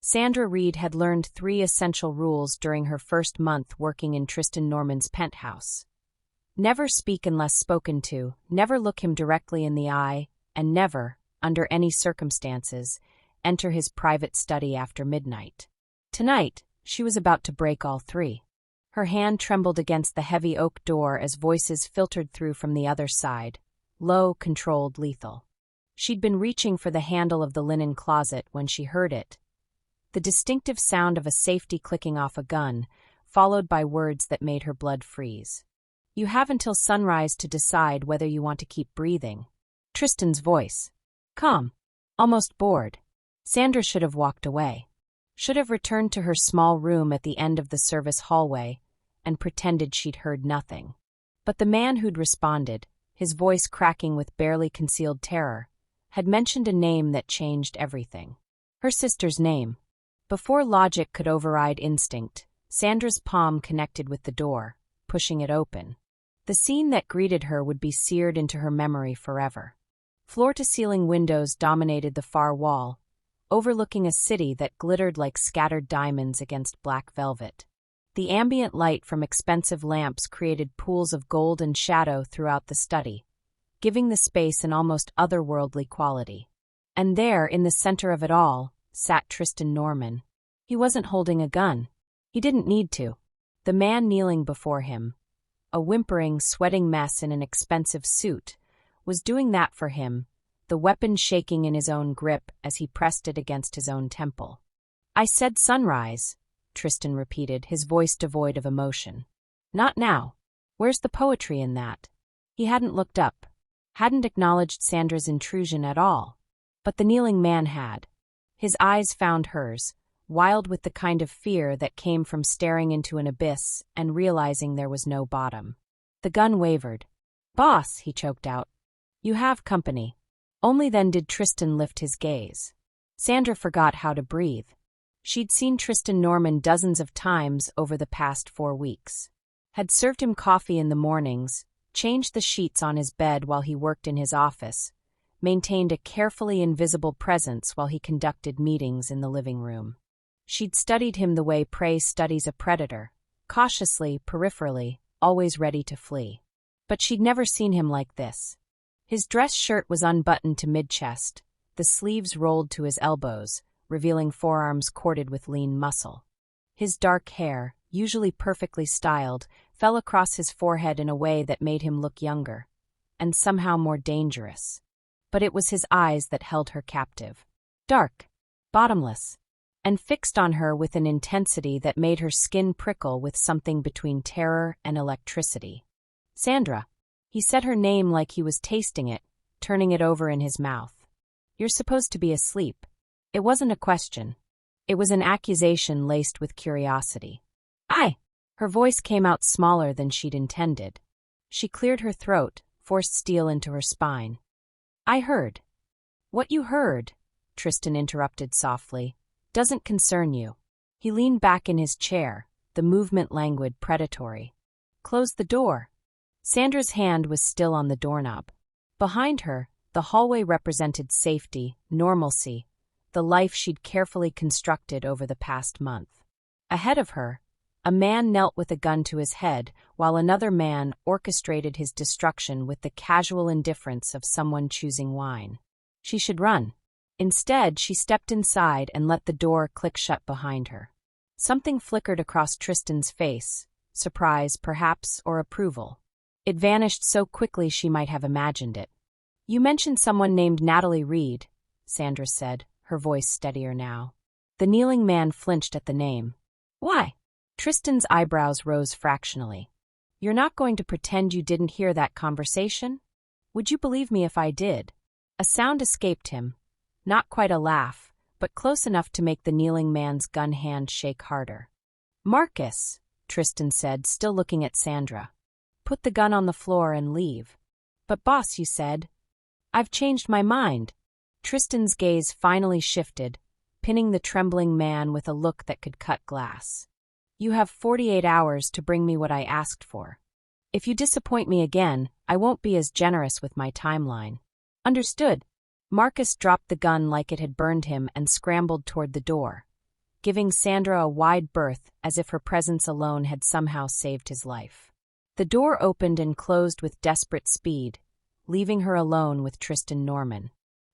Sandra Reed had learned 3 essential rules during her first month working in Tristan Norman's penthouse. Never speak unless spoken to, never look him directly in the eye, and never, under any circumstances, enter his private study after midnight. Tonight, she was about to break all 3. Her hand trembled against the heavy oak door as voices filtered through from the other side, low, controlled, lethal. She'd been reaching for the handle of the linen closet when she heard it. The distinctive sound of a safety clicking off a gun, followed by words that made her blood freeze. "You have until sunrise to decide whether you want to keep breathing." Tristan's voice. Calm. Almost bored. Sandra should have walked away. Should have returned to her small room at the end of the service hallway and pretended she'd heard nothing. But the man who'd responded, his voice cracking with barely concealed terror, had mentioned a name that changed everything. Her sister's name. Before logic could override instinct, Sandra's palm connected with the door, pushing it open. The scene that greeted her would be seared into her memory forever. Floor-to-ceiling windows dominated the far wall, overlooking a city that glittered like scattered diamonds against black velvet. The ambient light from expensive lamps created pools of gold and shadow throughout the study, giving the space an almost otherworldly quality. And there, in the center of it all, sat Tristan Norman. He wasn't holding a gun. He didn't need to. The man kneeling before him, a whimpering, sweating mess in an expensive suit, was doing that for him, the weapon shaking in his own grip as he pressed it against his own temple. "I said sunrise," Tristan repeated, his voice devoid of emotion. "Not now. Where's the poetry in that?" He hadn't looked up, hadn't acknowledged Sandra's intrusion at all. But the kneeling man had. His eyes found hers, wild with the kind of fear that came from staring into an abyss and realizing there was no bottom. The gun wavered. "Boss," he choked out. "You have company." Only then did Tristan lift his gaze. Sandra forgot how to breathe. She'd seen Tristan Norman dozens of times over the past 4 weeks. Had served him coffee in the mornings, changed the sheets on his bed while he worked in his office, maintained a carefully invisible presence while he conducted meetings in the living room. She'd studied him the way prey studies a predator, cautiously, peripherally, always ready to flee. But she'd never seen him like this. His dress shirt was unbuttoned to mid-chest, the sleeves rolled to his elbows, revealing forearms corded with lean muscle. His dark hair, usually perfectly styled, fell across his forehead in a way that made him look younger, and somehow more dangerous. But it was his eyes that held her captive. Dark, bottomless, and fixed on her with an intensity that made her skin prickle with something between terror and electricity. "Sandra." He said her name like he was tasting it, turning it over in his mouth. "You're supposed to be asleep." It wasn't a question. It was an accusation laced with curiosity. "I." Her voice came out smaller than she'd intended. She cleared her throat, forced steel into her spine. "I heard." "What you heard," Tristan interrupted softly, "doesn't concern you." He leaned back in his chair, the movement languid, predatory. "Close the door." Sandra's hand was still on the doorknob. Behind her, the hallway represented safety, normalcy, the life she'd carefully constructed over the past month. Ahead of her, a man knelt with a gun to his head, while another man orchestrated his destruction with the casual indifference of someone choosing wine. She should run. Instead, she stepped inside and let the door click shut behind her. Something flickered across Tristan's face, surprise, perhaps, or approval. It vanished so quickly she might have imagined it. "You mentioned someone named Natalie Reed," Sandra said, her voice steadier now. The kneeling man flinched at the name. "Why?" Tristan's eyebrows rose fractionally. "You're not going to pretend you didn't hear that conversation? Would you believe me if I did?" A sound escaped him, not quite a laugh, but close enough to make the kneeling man's gun hand shake harder. "Marcus," Tristan said, still looking at Sandra. "Put the gun on the floor and leave." "But boss, you said." "I've changed my mind." Tristan's gaze finally shifted, pinning the trembling man with a look that could cut glass. "You have 48 hours to bring me what I asked for. If you disappoint me again, I won't be as generous with my timeline." "Understood." Marcus dropped the gun like it had burned him and scrambled toward the door, giving Sandra a wide berth as if her presence alone had somehow saved his life. The door opened and closed with desperate speed, leaving her alone with Tristan Norman.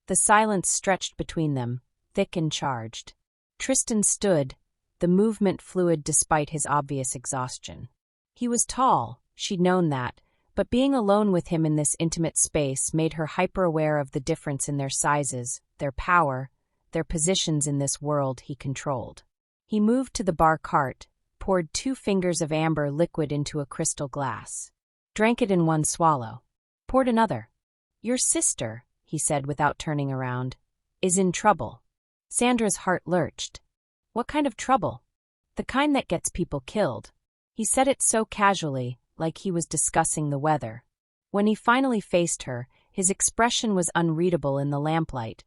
The silence stretched between them, thick and charged. Tristan stood, the movement fluid despite his obvious exhaustion. He was tall, she'd known that, but being alone with him in this intimate space made her hyper-aware of the difference in their sizes, their power, their positions in this world he controlled. He moved to the bar cart, poured 2 fingers of amber liquid into a crystal glass. Drank it in one swallow. Poured another. "Your sister," he said without turning around, "is in trouble." Sandra's heart lurched. What kind of trouble? The kind that gets people killed. He said it so casually, like he was discussing the weather. When he finally faced her, his expression was unreadable in the lamplight,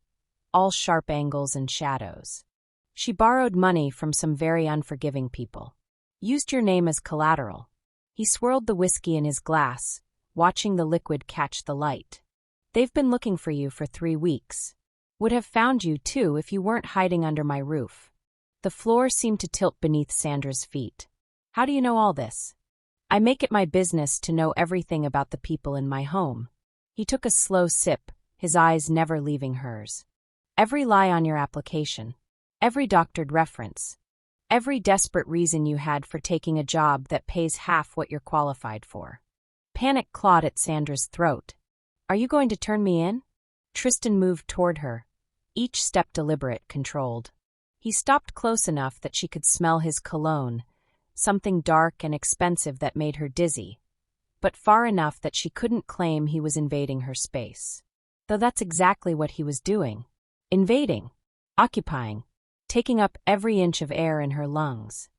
all sharp angles and shadows. "She borrowed money from some very unforgiving people. Used your name as collateral." He swirled the whiskey in his glass, watching the liquid catch the light. "They've been looking for you for 3 weeks. Would have found you, too, if you weren't hiding under my roof." The floor seemed to tilt beneath Sandra's feet. "How do you know all this?" "I make it my business to know everything about the people in my home." He took a slow sip, his eyes never leaving hers. "Every lie on your application. Every doctored reference. Every desperate reason you had for taking a job that pays half what you're qualified for." Panic clawed at Sandra's throat. "Are you going to turn me in?" Tristan moved toward her, each step deliberate, controlled. He stopped close enough that she could smell his cologne, something dark and expensive that made her dizzy, but far enough that she couldn't claim he was invading her space. Though that's exactly what he was doing. Invading. Occupying. Taking up every inch of air in her lungs.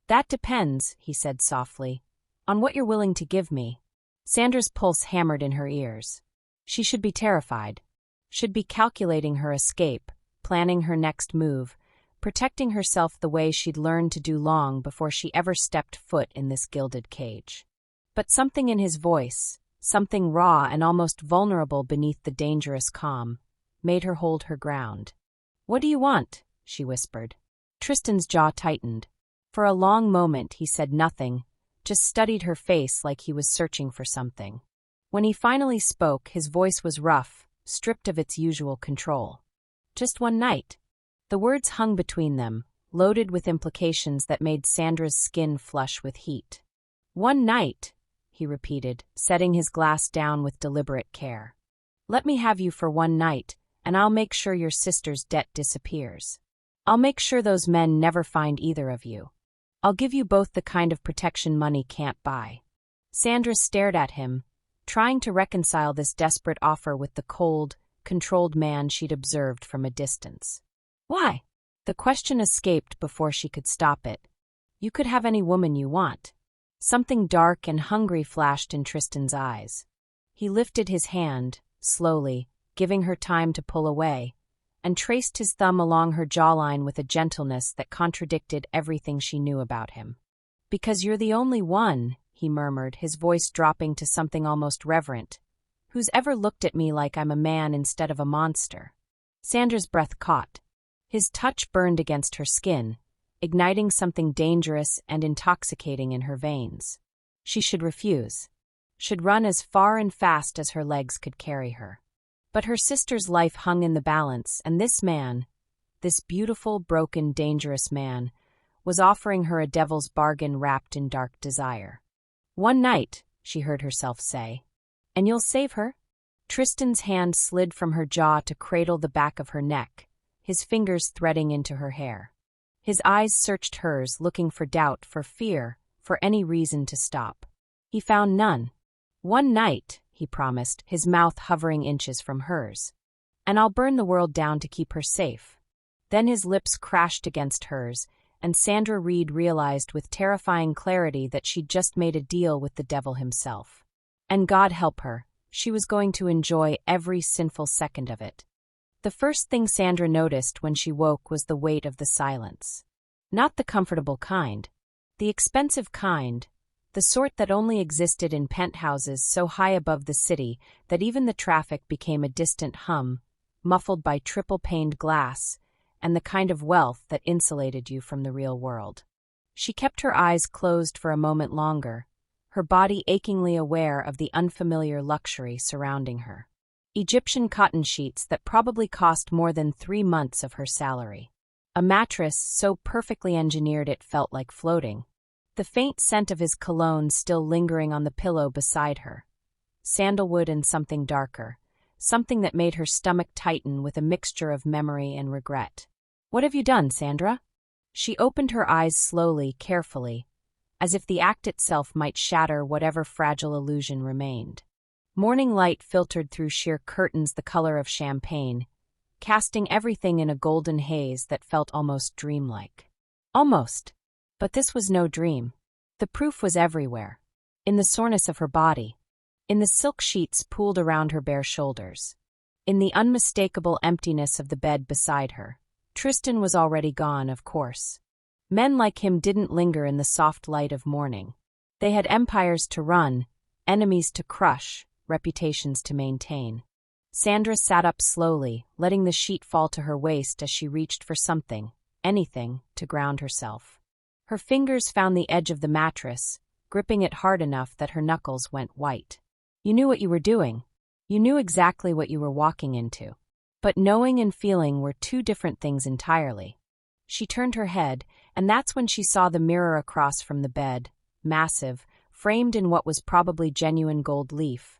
"That depends," he said softly, "on what you're willing to give me." Sandra's pulse hammered in her ears. She should be terrified. Should be calculating her escape, planning her next move, protecting herself the way she'd learned to do long before she ever stepped foot in this gilded cage. But something in his voice, something raw and almost vulnerable beneath the dangerous calm, made her hold her ground. "What do you want?" she whispered. Tristan's jaw tightened. For a long moment he said nothing, just studied her face like he was searching for something. When he finally spoke, his voice was rough, stripped of its usual control. "Just one night." The words hung between them, loaded with implications that made Sandra's skin flush with heat. "One night," he repeated, setting his glass down with deliberate care. "Let me have you for one night, and I'll make sure your sister's debt disappears. I'll make sure those men never find either of you. I'll give you both the kind of protection money can't buy." Sandra stared at him, trying to reconcile this desperate offer with the cold, controlled man she'd observed from a distance. "Why?" The question escaped before she could stop it. "You could have any woman you want." Something dark and hungry flashed in Tristan's eyes. He lifted his hand, slowly, giving her time to pull away, and traced his thumb along her jawline with a gentleness that contradicted everything she knew about him. "Because you're the only one," he murmured, his voice dropping to something almost reverent, "who's ever looked at me like I'm a man instead of a monster." Sandra's breath caught. His touch burned against her skin, igniting something dangerous and intoxicating in her veins. She should refuse. Should run as far and fast as her legs could carry her. But her sister's life hung in the balance, and this man, this beautiful, broken, dangerous man, was offering her a devil's bargain wrapped in dark desire. "One night," she heard herself say. "And you'll save her?" Tristan's hand slid from her jaw to cradle the back of her neck, his fingers threading into her hair. His eyes searched hers, looking for doubt, for fear, for any reason to stop. He found none. "One night," he promised, his mouth hovering inches from hers. "And I'll burn the world down to keep her safe." Then his lips crashed against hers, and Sandra Reed realized with terrifying clarity that she'd just made a deal with the devil himself. And God help her, she was going to enjoy every sinful second of it. The first thing Sandra noticed when she woke was the weight of the silence. Not the comfortable kind. The expensive kind. The sort that only existed in penthouses so high above the city that even the traffic became a distant hum, muffled by triple-paned glass, and the kind of wealth that insulated you from the real world. She kept her eyes closed for a moment longer, her body achingly aware of the unfamiliar luxury surrounding her. Egyptian cotton sheets that probably cost more than 3 months of her salary. A mattress so perfectly engineered it felt like floating. The faint scent of his cologne still lingering on the pillow beside her. Sandalwood and something darker, something that made her stomach tighten with a mixture of memory and regret. "What have you done, Sandra?" She opened her eyes slowly, carefully, as if the act itself might shatter whatever fragile illusion remained. Morning light filtered through sheer curtains the color of champagne, casting everything in a golden haze that felt almost dreamlike. Almost. But this was no dream. The proof was everywhere. In the soreness of her body. In the silk sheets pooled around her bare shoulders. In the unmistakable emptiness of the bed beside her. Tristan was already gone, of course. Men like him didn't linger in the soft light of morning. They had empires to run, enemies to crush, reputations to maintain. Sandra sat up slowly, letting the sheet fall to her waist as she reached for something, anything, to ground herself. Her fingers found the edge of the mattress, gripping it hard enough that her knuckles went white. You knew what you were doing. You knew exactly what you were walking into. But knowing and feeling were two different things entirely. She turned her head, and that's when she saw the mirror across from the bed, massive, framed in what was probably genuine gold leaf,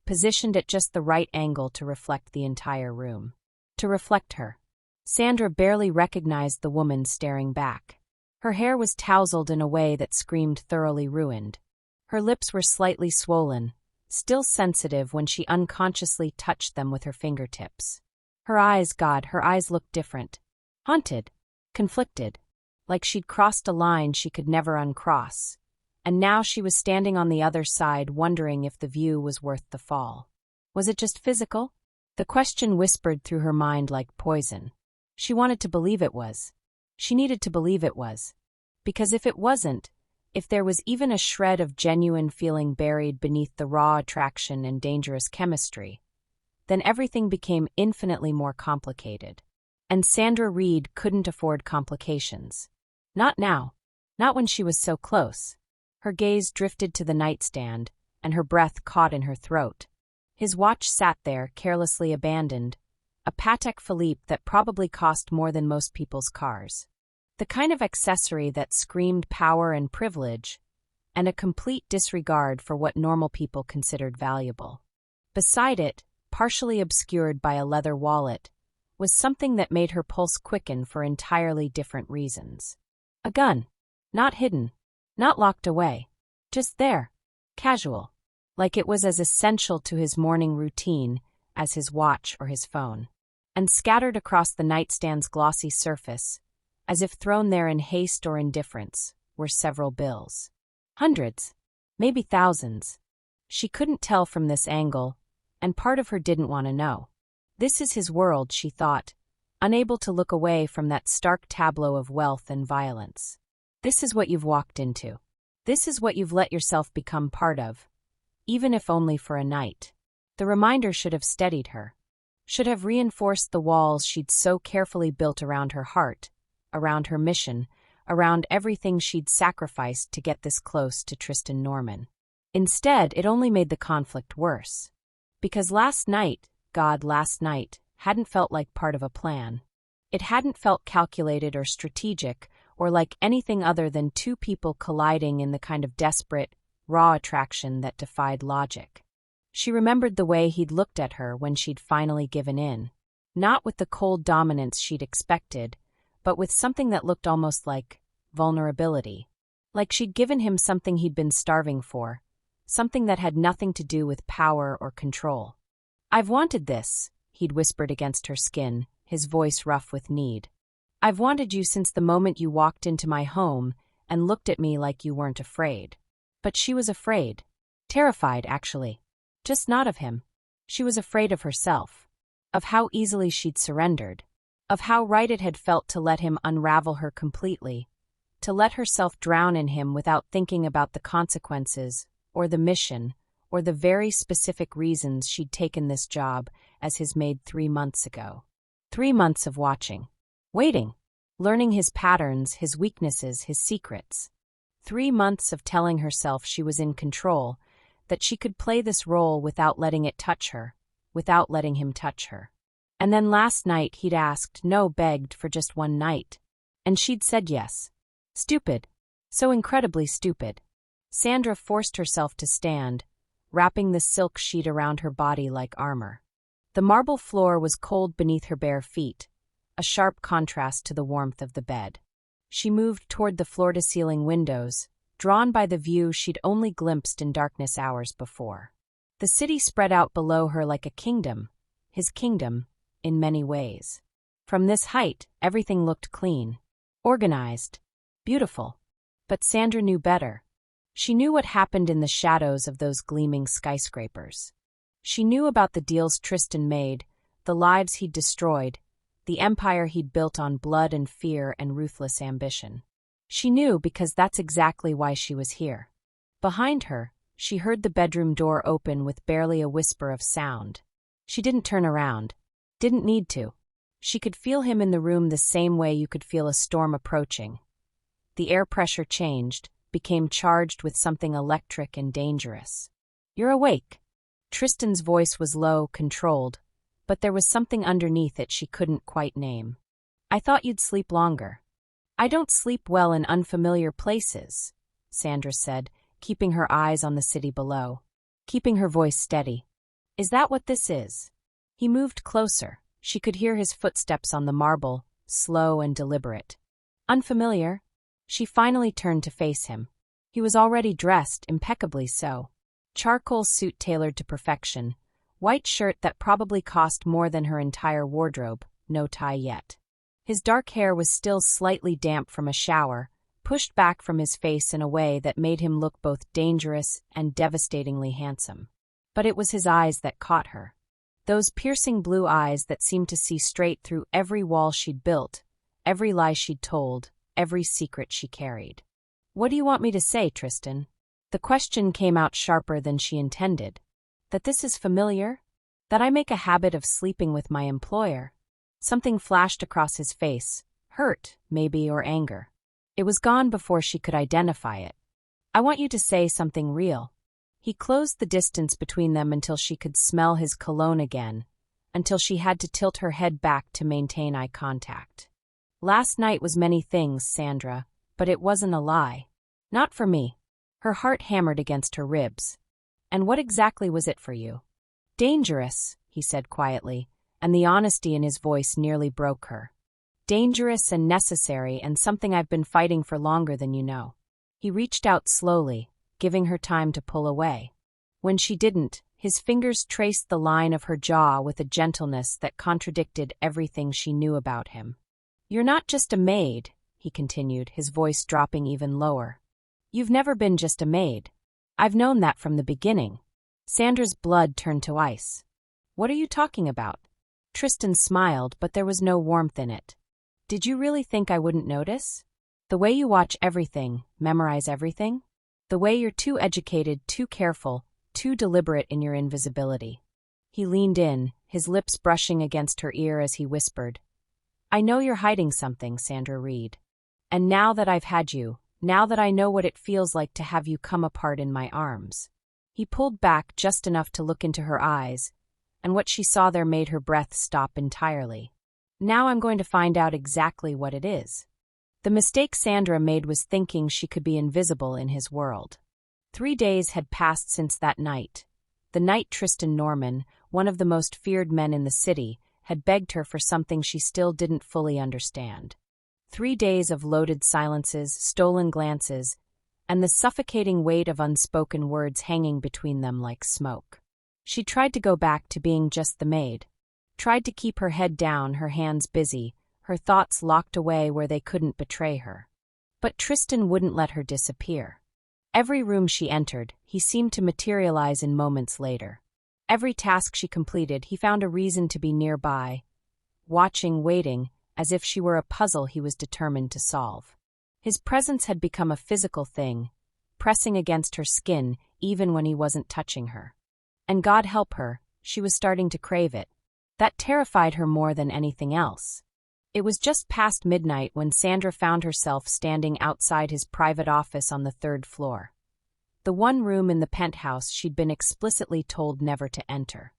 positioned at just the right angle to reflect the entire room. To reflect her. Sandra barely recognized the woman staring back. Her hair was tousled in a way that screamed thoroughly ruined. Her lips were slightly swollen, still sensitive when she unconsciously touched them with her fingertips. Her eyes, God, her eyes looked different. Haunted. Conflicted. Like she'd crossed a line she could never uncross. And now she was standing on the other side wondering if the view was worth the fall. Was it just physical? The question whispered through her mind like poison. She wanted to believe it was. She needed to believe it was. Because if it wasn't, if there was even a shred of genuine feeling buried beneath the raw attraction and dangerous chemistry, then everything became infinitely more complicated. And Sandra Reed couldn't afford complications. Not now. Not when she was so close. Her gaze drifted to the nightstand, and her breath caught in her throat. His watch sat there, carelessly abandoned, a Patek Philippe that probably cost more than most people's cars. The kind of accessory that screamed power and privilege, and a complete disregard for what normal people considered valuable. Beside it, partially obscured by a leather wallet, was something that made her pulse quicken for entirely different reasons. A gun. Not hidden. Not locked away. Just there. Casual. Like it was as essential to his morning routine as his watch or his phone. And scattered across the nightstand's glossy surface, as if thrown there in haste or indifference, were several bills. Hundreds. Maybe thousands. She couldn't tell from this angle, and part of her didn't want to know. This is his world, she thought, unable to look away from that stark tableau of wealth and violence. This is what you've walked into. This is what you've let yourself become part of, even if only for a night. The reminder should have steadied her, should have reinforced the walls she'd so carefully built around her heart, around her mission, around everything she'd sacrificed to get this close to Tristan Norman. Instead, it only made the conflict worse. Because last night, hadn't felt like part of a plan. It hadn't felt calculated or strategic, or like anything other than two people colliding in the kind of desperate, raw attraction that defied logic. She remembered the way he'd looked at her when she'd finally given in. Not with the cold dominance she'd expected, but with something that looked almost like vulnerability. Like she'd given him something he'd been starving for, something that had nothing to do with power or control. "I've wanted this," he'd whispered against her skin, his voice rough with need. "I've wanted you since the moment you walked into my home and looked at me like you weren't afraid." But she was afraid. Terrified, actually. Just not of him. She was afraid of herself. Of how easily she'd surrendered. Of how right it had felt to let him unravel her completely. To let herself drown in him without thinking about the consequences, or the mission, or the very specific reasons she'd taken this job as his maid 3 months ago. 3 months of watching. Waiting. Learning his patterns, his weaknesses, his secrets. 3 months of telling herself she was in control, that she could play this role without letting it touch her, without letting him touch her. And then last night he'd asked, no, begged for just one night. And she'd said yes. Stupid. So incredibly stupid. Sandra forced herself to stand, wrapping the silk sheet around her body like armor. The marble floor was cold beneath her bare feet, a sharp contrast to the warmth of the bed. She moved toward the floor-to-ceiling windows, drawn by the view she'd only glimpsed in darkness hours before. The city spread out below her like a kingdom, his kingdom, in many ways. From this height, everything looked clean, organized, beautiful. But Sandra knew better. She knew what happened in the shadows of those gleaming skyscrapers. She knew about the deals Tristan made, the lives he'd destroyed, the empire he'd built on blood and fear and ruthless ambition. She knew because that's exactly why she was here. Behind her, she heard the bedroom door open with barely a whisper of sound. She didn't turn around. Didn't need to. She could feel him in the room the same way you could feel a storm approaching. The air pressure changed, became charged with something electric and dangerous. "You're awake." Tristan's voice was low, controlled, but there was something underneath it she couldn't quite name. "I thought you'd sleep longer." "I don't sleep well in unfamiliar places," Sandra said, keeping her eyes on the city below, keeping her voice steady. "Is that what this is?" He moved closer. She could hear his footsteps on the marble, slow and deliberate. "Unfamiliar?" She finally turned to face him. He was already dressed, impeccably so. Charcoal suit tailored to perfection, white shirt that probably cost more than her entire wardrobe, no tie yet. His dark hair was still slightly damp from a shower, pushed back from his face in a way that made him look both dangerous and devastatingly handsome. But it was his eyes that caught her. Those piercing blue eyes that seemed to see straight through every wall she'd built, every lie she'd told, every secret she carried. "What do you want me to say, Tristan?" The question came out sharper than she intended. "That this is familiar? That I make a habit of sleeping with my employer?" Something flashed across his face, hurt, maybe, or anger. It was gone before she could identify it. "I want you to say something real." He closed the distance between them until she could smell his cologne again, until she had to tilt her head back to maintain eye contact. "Last night was many things, Sandra, but it wasn't a lie. Not for me." Her heart hammered against her ribs. "And what exactly was it for you?" "Dangerous," he said quietly, and the honesty in his voice nearly broke her. "Dangerous and necessary, and something I've been fighting for longer than you know." He reached out slowly, giving her time to pull away. When she didn't, his fingers traced the line of her jaw with a gentleness that contradicted everything she knew about him. "You're not just a maid," he continued, his voice dropping even lower. "You've never been just a maid. I've known that from the beginning." Sandra's blood turned to ice. "What are you talking about?" Tristan smiled, but there was no warmth in it. "Did you really think I wouldn't notice? The way you watch everything, memorize everything? The way you're too educated, too careful, too deliberate in your invisibility." He leaned in, his lips brushing against her ear as he whispered, "I know you're hiding something, Sandra Reed. And now that I've had you, now that I know what it feels like to have you come apart in my arms." He pulled back just enough to look into her eyes, and what she saw there made her breath stop entirely. "Now I'm going to find out exactly what it is." The mistake Sandra made was thinking she could be invisible in his world. 3 days had passed since that night. The night Tristan Norman, one of the most feared men in the city, had begged her for something she still didn't fully understand. 3 days of loaded silences, stolen glances, and the suffocating weight of unspoken words hanging between them like smoke. She tried to go back to being just the maid. Tried to keep her head down, her hands busy, her thoughts locked away where they couldn't betray her. But Tristan wouldn't let her disappear. Every room she entered, he seemed to materialize in moments later. Every task she completed, he found a reason to be nearby, watching, waiting, as if she were a puzzle he was determined to solve. His presence had become a physical thing, pressing against her skin even when he wasn't touching her. And God help her, she was starting to crave it. That terrified her more than anything else. It was just past midnight when Sandra found herself standing outside his private office on the third floor. The one room in the penthouse she'd been explicitly told never to enter.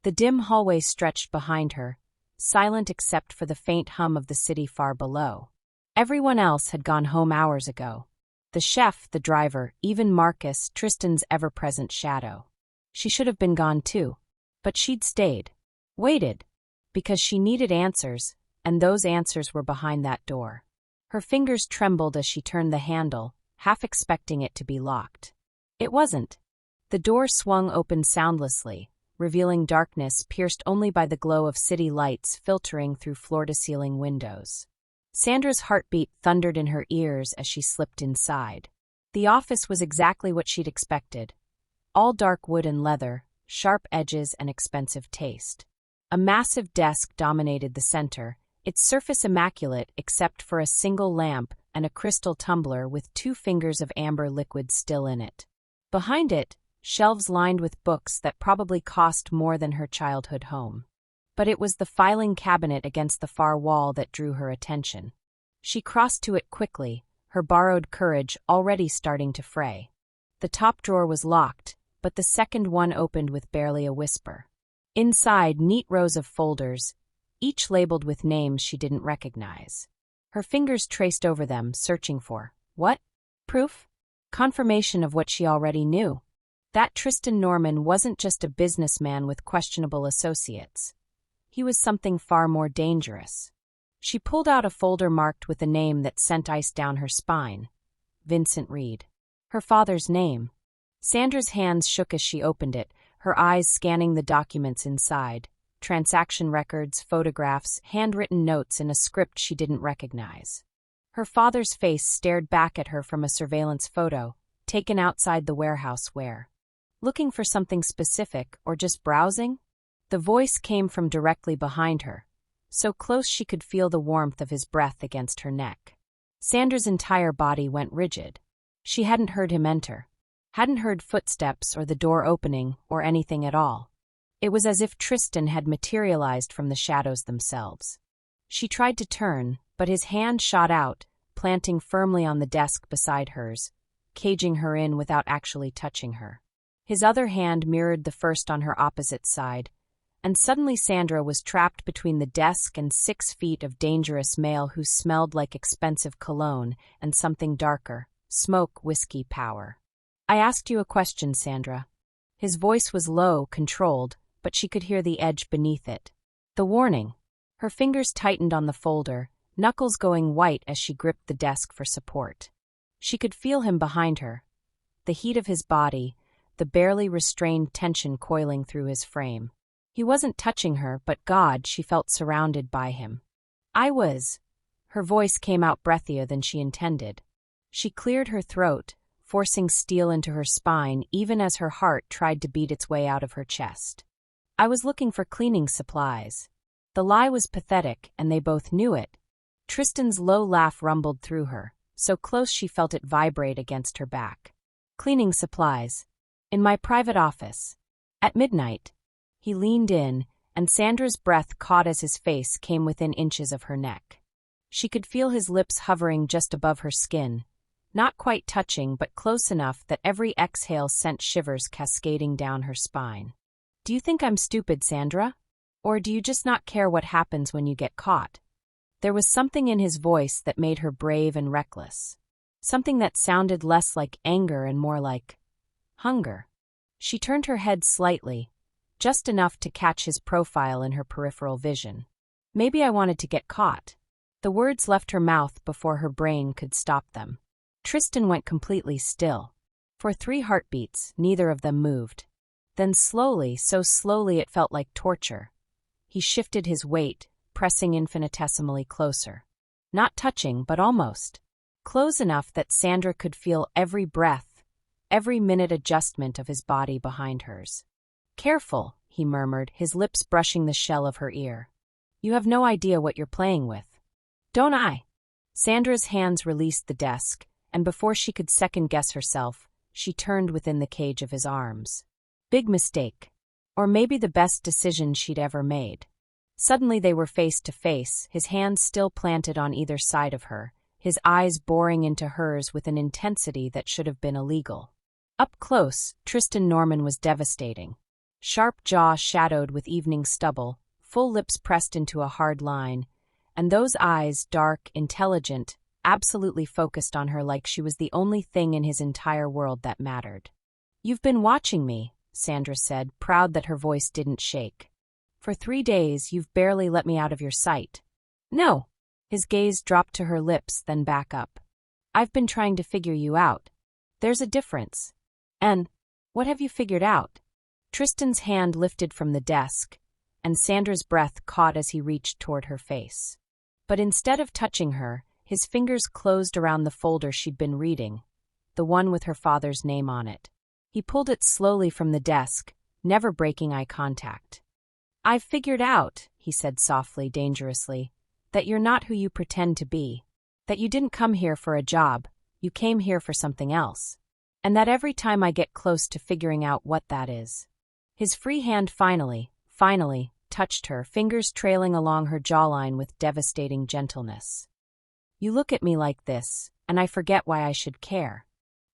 The dim hallway stretched behind her, silent except for the faint hum of the city far below. Everyone else had gone home hours ago. The chef, the driver, even Marcus, Tristan's ever-present shadow. She should have been gone too. But she'd stayed. Waited. Because she needed answers, and those answers were behind that door. Her fingers trembled as she turned the handle, half expecting it to be locked. It wasn't. The door swung open soundlessly, revealing darkness pierced only by the glow of city lights filtering through floor-to-ceiling windows. Sandra's heartbeat thundered in her ears as she slipped inside. The office was exactly what she'd expected. All dark wood and leather, sharp edges and expensive taste. A massive desk dominated the center, its surface immaculate except for a single lamp and a crystal tumbler with 2 fingers of amber liquid still in it. Behind it, shelves lined with books that probably cost more than her childhood home. But it was the filing cabinet against the far wall that drew her attention. She crossed to it quickly, her borrowed courage already starting to fray. The top drawer was locked, but the second one opened with barely a whisper. Inside, neat rows of folders, each labeled with names she didn't recognize. Her fingers traced over them, searching for, what? Proof? Confirmation of what she already knew. That Tristan Norman wasn't just a businessman with questionable associates. He was something far more dangerous. She pulled out a folder marked with a name that sent ice down her spine. Vincent Reed. Her father's name. Sandra's hands shook as she opened it, her eyes scanning the documents inside. Transaction records, photographs, handwritten notes in a script she didn't recognize. Her father's face stared back at her from a surveillance photo, taken outside the warehouse where. Looking for something specific or just browsing? The voice came from directly behind her, so close she could feel the warmth of his breath against her neck. Sandra's entire body went rigid. She hadn't heard him enter. Hadn't heard footsteps or the door opening or anything at all. It was as if Tristan had materialized from the shadows themselves. She tried to turn, but his hand shot out, planting firmly on the desk beside hers, caging her in without actually touching her. His other hand mirrored the first on her opposite side, and suddenly Sandra was trapped between the desk and 6 feet of dangerous male who smelled like expensive cologne and something darker, smoke, whiskey, power. I asked you a question, Sandra. His voice was low, controlled, but she could hear the edge beneath it. The warning. Her fingers tightened on the folder, knuckles going white as she gripped the desk for support. She could feel him behind her. The heat of his body, the barely restrained tension coiling through his frame. He wasn't touching her, but God, she felt surrounded by him. I was. Her voice came out breathier than she intended. She cleared her throat, forcing steel into her spine even as her heart tried to beat its way out of her chest. I was looking for cleaning supplies. The lie was pathetic, and they both knew it. Tristan's low laugh rumbled through her, so close she felt it vibrate against her back. Cleaning supplies. In my private office. At midnight. He leaned in, and Sandra's breath caught as his face came within inches of her neck. She could feel his lips hovering just above her skin, not quite touching but close enough that every exhale sent shivers cascading down her spine. Do you think I'm stupid, Sandra? Or do you just not care what happens when you get caught? There was something in his voice that made her brave and reckless. Something that sounded less like anger and more like hunger. She turned her head slightly, just enough to catch his profile in her peripheral vision. Maybe I wanted to get caught. The words left her mouth before her brain could stop them. Tristan went completely still. For 3 heartbeats, neither of them moved. Then slowly, so slowly it felt like torture, he shifted his weight, pressing infinitesimally closer. Not touching, but almost. Close enough that Sandra could feel every breath, every minute adjustment of his body behind hers. Careful, he murmured, his lips brushing the shell of her ear. You have no idea what you're playing with. Don't I? Sandra's hands released the desk, and before she could second-guess herself, she turned within the cage of his arms. Big mistake. Or maybe the best decision she'd ever made. Suddenly they were face to face, his hands still planted on either side of her, his eyes boring into hers with an intensity that should have been illegal. Up close, Tristan Norman was devastating. Sharp jaw shadowed with evening stubble, full lips pressed into a hard line, and those eyes, dark, intelligent, absolutely focused on her like she was the only thing in his entire world that mattered. "You've been watching me," Sandra said, proud that her voice didn't shake. "For 3 days, you've barely let me out of your sight." "No." His gaze dropped to her lips, then back up. "I've been trying to figure you out. There's a difference." "And what have you figured out?" Tristan's hand lifted from the desk, and Sandra's breath caught as he reached toward her face. But instead of touching her, his fingers closed around the folder she'd been reading, the one with her father's name on it. He pulled it slowly from the desk, never breaking eye contact. "I've figured out," he said softly, dangerously, "that you're not who you pretend to be. That you didn't come here for a job, you came here for something else. And that every time I get close to figuring out what that is." His free hand finally, touched her, fingers trailing along her jawline with devastating gentleness. "You look at me like this, and I forget why I should care."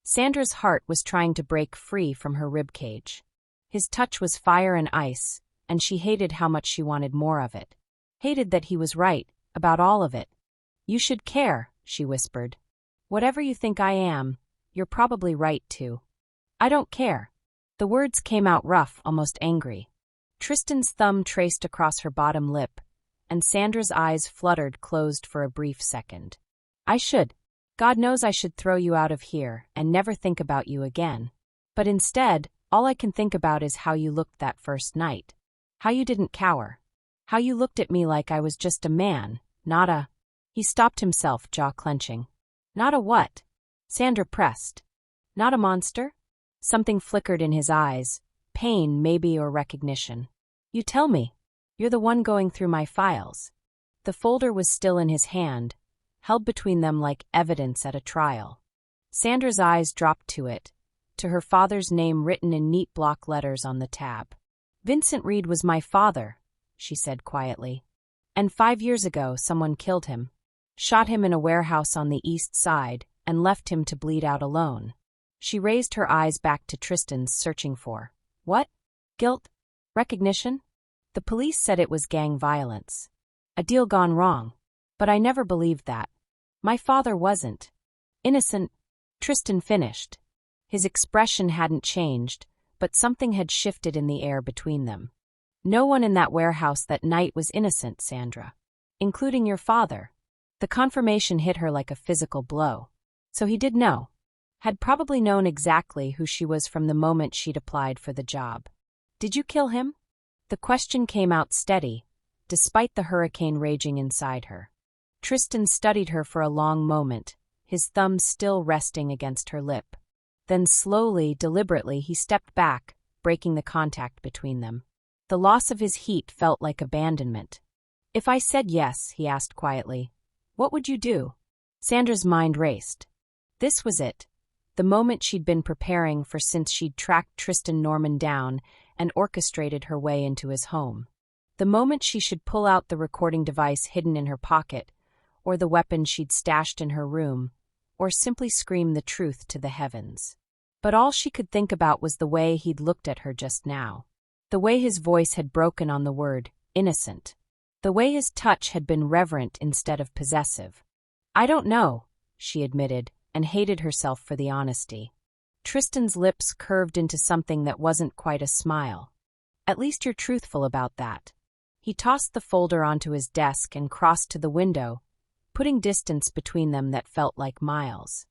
Sandra's heart was trying to break free from her ribcage. His touch was fire and ice, and she hated how much she wanted more of it. Hated that he was right, about all of it. "You should care," she whispered. "Whatever you think I am, you're probably right too." "I don't care." The words came out rough, almost angry. Tristan's thumb traced across her bottom lip, and Sandra's eyes fluttered closed for a brief second. "I should. God knows I should throw you out of here and never think about you again. But instead, all I can think about is how you looked that first night. How you didn't cower. How you looked at me like I was just a man, not a—" He stopped himself, jaw clenching. "Not a what?" Sandra pressed. "Not a monster?" Something flickered in his eyes, pain maybe or recognition. "You tell me. You're the one going through my files." The folder was still in his hand, held between them like evidence at a trial. Sandra's eyes dropped to it, to her father's name written in neat block letters on the tab. "Vincent Reed was my father," she said quietly. "And 5 years ago someone killed him. Shot him in a warehouse on the east side and left him to bleed out alone." She raised her eyes back to Tristan's, searching for what? Guilt? Recognition? "The police said it was gang violence. A deal gone wrong. But I never believed that. My father wasn't innocent." Tristan finished. His expression hadn't changed, but something had shifted in the air between them. "No one in that warehouse that night was innocent, Sandra. Including your father." The confirmation hit her like a physical blow. So he did know. Had probably known exactly who she was from the moment she'd applied for the job. "Did you kill him?" The question came out steady, despite the hurricane raging inside her. Tristan studied her for a long moment, his thumb still resting against her lip. Then slowly, deliberately, he stepped back, breaking the contact between them. The loss of his heat felt like abandonment. "If I said yes," he asked quietly, "what would you do?" Sandra's mind raced. This was it. The moment she'd been preparing for since she'd tracked Tristan Norman down and orchestrated her way into his home. The moment she should pull out the recording device hidden in her pocket, or the weapon she'd stashed in her room, or simply scream the truth to the heavens. But all she could think about was the way he'd looked at her just now. The way his voice had broken on the word, innocent. The way his touch had been reverent instead of possessive. "I don't know," she admitted, and hated herself for the honesty. Tristan's lips curved into something that wasn't quite a smile. "At least you're truthful about that." He tossed the folder onto his desk and crossed to the window, putting distance between them that felt like miles.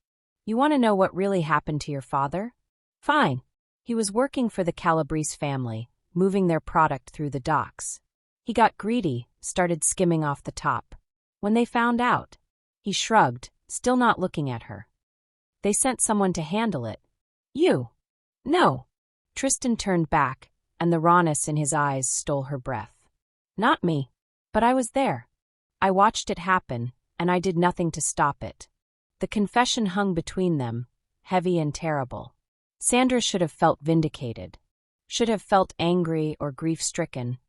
"You want to know what really happened to your father? Fine. He was working for the Calabrese family, moving their product through the docks. He got greedy, started skimming off the top. When they found out," he shrugged, still not looking at her, "they sent someone to handle it." "You?" "No." Tristan turned back, and the rawness in his eyes stole her breath. "Not me. But I was there. I watched it happen, and I did nothing to stop it." The confession hung between them, heavy and terrible. Sandra should have felt vindicated. Should have felt angry or grief-stricken,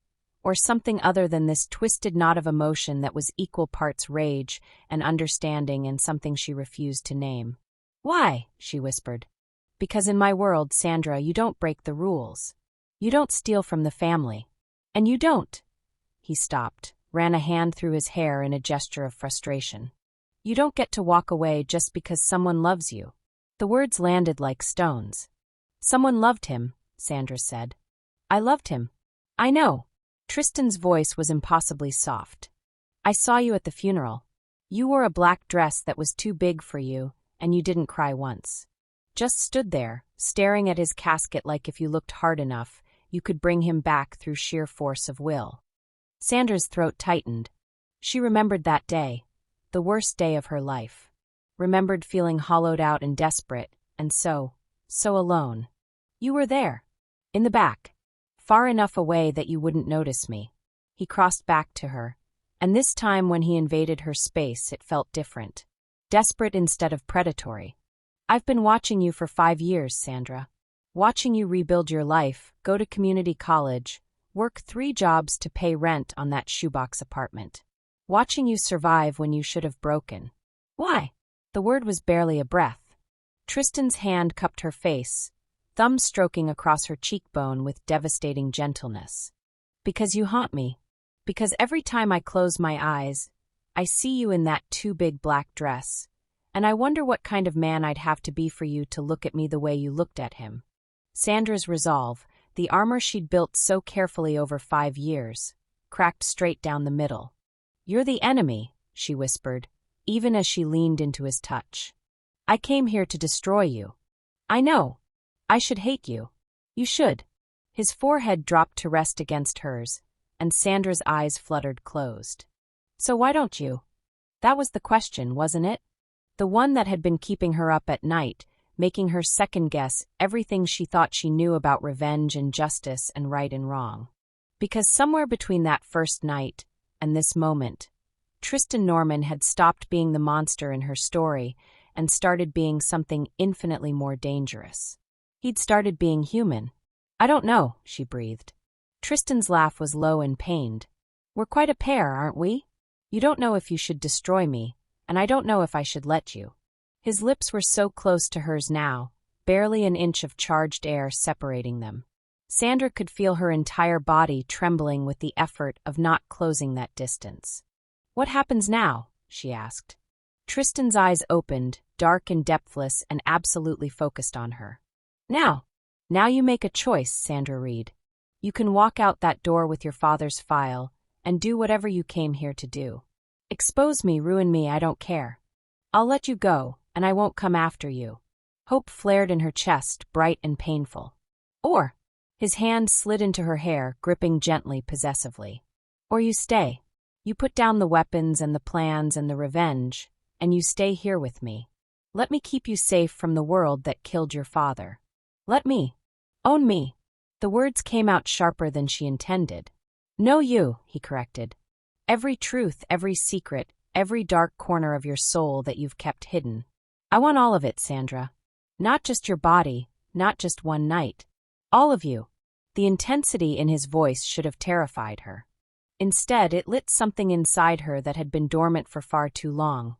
or something other than this twisted knot of emotion that was equal parts rage and understanding and something she refused to name. "Why?" she whispered. "Because in my world, Sandra, you don't break the rules. You don't steal from the family. And you don't." He stopped, ran a hand through his hair in a gesture of frustration. "You don't get to walk away just because someone loves you." The words landed like stones. "Someone loved him," Sandra said. "I loved him. I know." Tristan's voice was impossibly soft. "I saw you at the funeral. You wore a black dress that was too big for you, and you didn't cry once. Just stood there, staring at his casket like if you looked hard enough, you could bring him back through sheer force of will." Sandra's throat tightened. She remembered that day, the worst day of her life. Remembered feeling hollowed out and desperate, and so alone. "You were there. In the back. Far enough away that you wouldn't notice me." He crossed back to her, and this time when he invaded her space it felt different. Desperate instead of predatory. "I've been watching you for 5 years, Sandra. Watching you rebuild your life, go to community college, work 3 jobs to pay rent on that shoebox apartment. Watching you survive when you should have broken." "Why?" The word was barely a breath. Tristan's hand cupped her face, thumb stroking across her cheekbone with devastating gentleness. "Because you haunt me. Because every time I close my eyes, I see you in that too big black dress, and I wonder what kind of man I'd have to be for you to look at me the way you looked at him." Sandra's resolve, the armor she'd built so carefully over 5 years, cracked straight down the middle. "You're the enemy," she whispered, even as she leaned into his touch. "I came here to destroy you. I know. I should hate you. You should." His forehead dropped to rest against hers, and Sandra's eyes fluttered closed. "So why don't you?" That was the question, wasn't it? The one that had been keeping her up at night, making her second-guess everything she thought she knew about revenge and justice and right and wrong. Because somewhere between that first night and this moment, Tristan Norman had stopped being the monster in her story and started being something infinitely more dangerous. He'd started being human. "I don't know," she breathed. Tristan's laugh was low and pained. "We're quite a pair, aren't we? You don't know if you should destroy me, and I don't know if I should let you." His lips were so close to hers now, barely an inch of charged air separating them. Sandra could feel her entire body trembling with the effort of not closing that distance. "What happens now?" she asked. Tristan's eyes opened, dark and depthless and absolutely focused on her. Now you make a choice, Sandra Reed. You can walk out that door with your father's file and do whatever you came here to do. Expose me, ruin me, I don't care. I'll let you go, and I won't come after you." Hope flared in her chest, bright and painful. "Or," his hand slid into her hair, gripping gently, possessively. "Or you stay. You put down the weapons and the plans and the revenge, and you stay here with me. Let me keep you safe from the world that killed your father. Let me. Own me." The words came out sharper than she intended. "No you," he corrected. "Every truth, every secret, every dark corner of your soul that you've kept hidden. I want all of it, Sandra. Not just your body, not just one night. All of you." The intensity in his voice should have terrified her. Instead, it lit something inside her that had been dormant for far too long,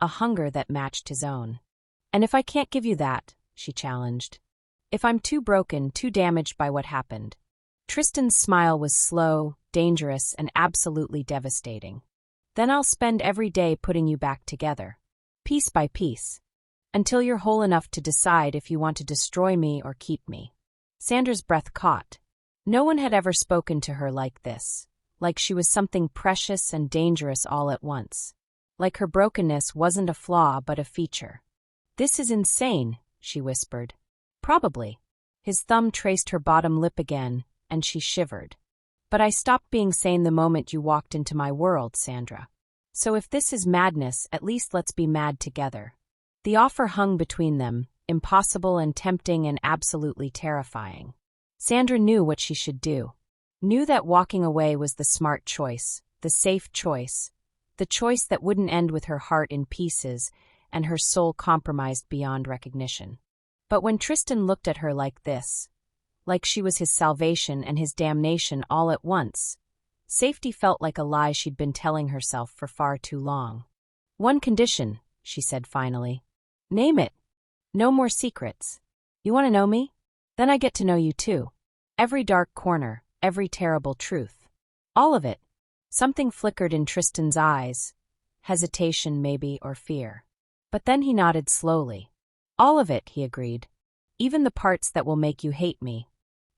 a hunger that matched his own. "And if I can't give you that," she challenged. "If I'm too broken, too damaged by what happened?" Tristan's smile was slow, dangerous, and absolutely devastating. "Then I'll spend every day putting you back together, piece by piece, until you're whole enough to decide if you want to destroy me or keep me." Sandra's breath caught. No one had ever spoken to her like this, like she was something precious and dangerous all at once. Like her brokenness wasn't a flaw but a feature. "This is insane," she whispered. "Probably." His thumb traced her bottom lip again, and she shivered. "But I stopped being sane the moment you walked into my world, Sandra. So if this is madness, at least let's be mad together." The offer hung between them, impossible and tempting and absolutely terrifying. Sandra knew what she should do. Knew that walking away was the smart choice, the safe choice, the choice that wouldn't end with her heart in pieces and her soul compromised beyond recognition. But when Tristan looked at her like this, like she was his salvation and his damnation all at once, Safety felt like a lie she'd been telling herself for far too long. "One condition," she said finally. "Name it. No more secrets. You want to know me? Then I get to know you too. Every dark corner, every terrible truth. All of it." Something flickered in Tristan's eyes. Hesitation, maybe, or fear. But then he nodded slowly. "All of it," he agreed. "Even the parts that will make you hate me.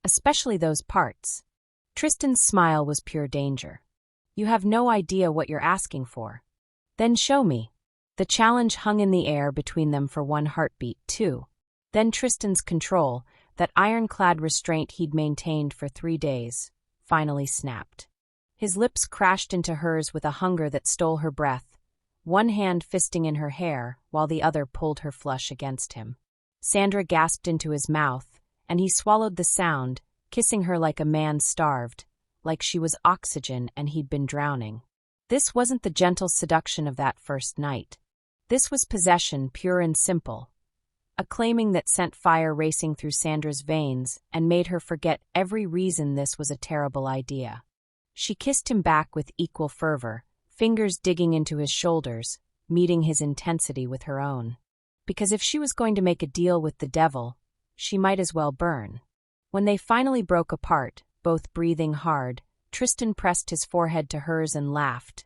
Especially those parts." Tristan's smile was pure danger. "You have no idea what you're asking for." "Then show me." The challenge hung in the air between them for one heartbeat, too. Then Tristan's control, that ironclad restraint he'd maintained for 3 days, finally snapped. His lips crashed into hers with a hunger that stole her breath, one hand fisting in her hair while the other pulled her flush against him. Sandra gasped into his mouth, and he swallowed the sound, kissing her like a man starved, like she was oxygen and he'd been drowning. This wasn't the gentle seduction of that first night. This was possession, pure and simple. A claiming that sent fire racing through Sandra's veins and made her forget every reason this was a terrible idea. She kissed him back with equal fervor, fingers digging into his shoulders, meeting his intensity with her own. Because if she was going to make a deal with the devil, she might as well burn. When they finally broke apart, both breathing hard, Tristan pressed his forehead to hers and laughed,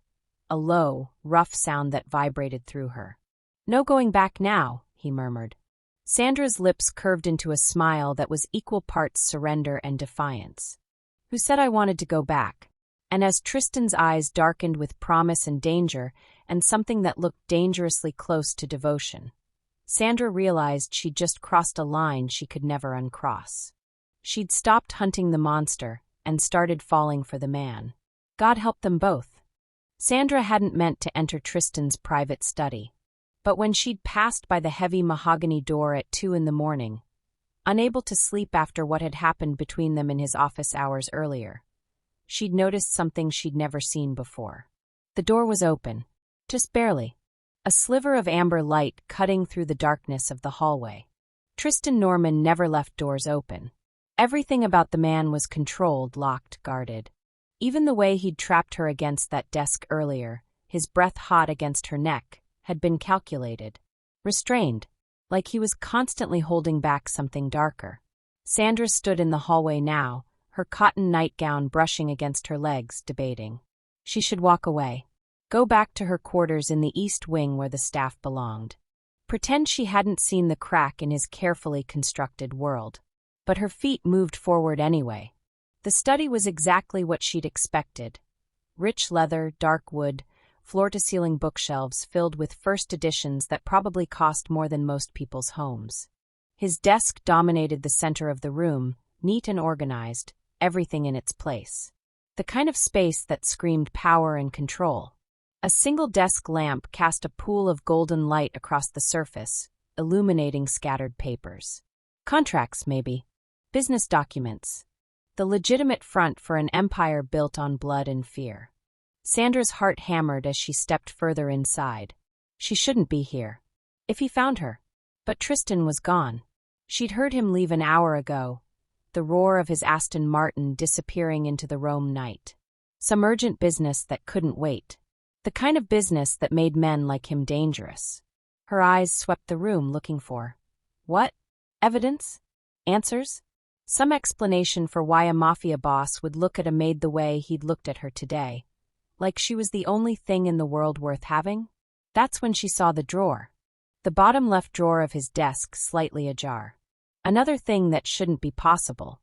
a low, rough sound that vibrated through her. "No going back now," he murmured. Sandra's lips curved into a smile that was equal parts surrender and defiance. "Who said I wanted to go back?" And as Tristan's eyes darkened with promise and danger, and something that looked dangerously close to devotion, Sandra realized she'd just crossed a line she could never uncross. She'd stopped hunting the monster and started falling for the man. God help them both. Sandra hadn't meant to enter Tristan's private study. But when she'd passed by the heavy mahogany door at 2 a.m, unable to sleep after what had happened between them in his office hours earlier, she'd noticed something she'd never seen before. The door was open, just barely, a sliver of amber light cutting through the darkness of the hallway. Tristan Norman never left doors open. Everything about the man was controlled, locked, guarded. Even the way he'd trapped her against that desk earlier, his breath hot against her neck, had been calculated, restrained, like he was constantly holding back something darker. Sandra stood in the hallway now, her cotton nightgown brushing against her legs, debating. She should walk away. Go back to her quarters in the east wing where the staff belonged. Pretend she hadn't seen the crack in his carefully constructed world. But her feet moved forward anyway. The study was exactly what she'd expected. Rich leather, dark wood, floor-to-ceiling bookshelves filled with first editions that probably cost more than most people's homes. His desk dominated the center of the room, neat and organized, everything in its place. The kind of space that screamed power and control. A single desk lamp cast a pool of golden light across the surface, illuminating scattered papers. Contracts, maybe. Business documents. The legitimate front for an empire built on blood and fear. Sandra's heart hammered as she stepped further inside. She shouldn't be here. If he found her. But Tristan was gone. She'd heard him leave an hour ago, the roar of his Aston Martin disappearing into the Rome night. Some urgent business that couldn't wait. The kind of business that made men like him dangerous. Her eyes swept the room looking for. What? Evidence? Answers? Some explanation for why a mafia boss would look at a maid the way he'd looked at her today. Like she was the only thing in the world worth having? That's when she saw the drawer. The bottom left drawer of his desk slightly ajar. Another thing that shouldn't be possible.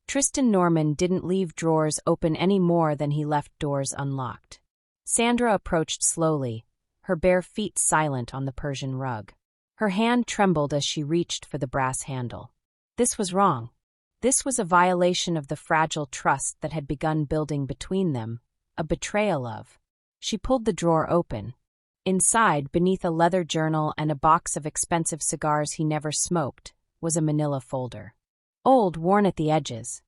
Tristan Norman didn't leave drawers open any more than he left doors unlocked. Sandra approached slowly, her bare feet silent on the Persian rug. Her hand trembled as she reached for the brass handle. This was wrong. This was a violation of the fragile trust that had begun building between them, a betrayal of. She pulled the drawer open. Inside, beneath a leather journal and a box of expensive cigars he never smoked, was a manila folder. Old, worn at the edges.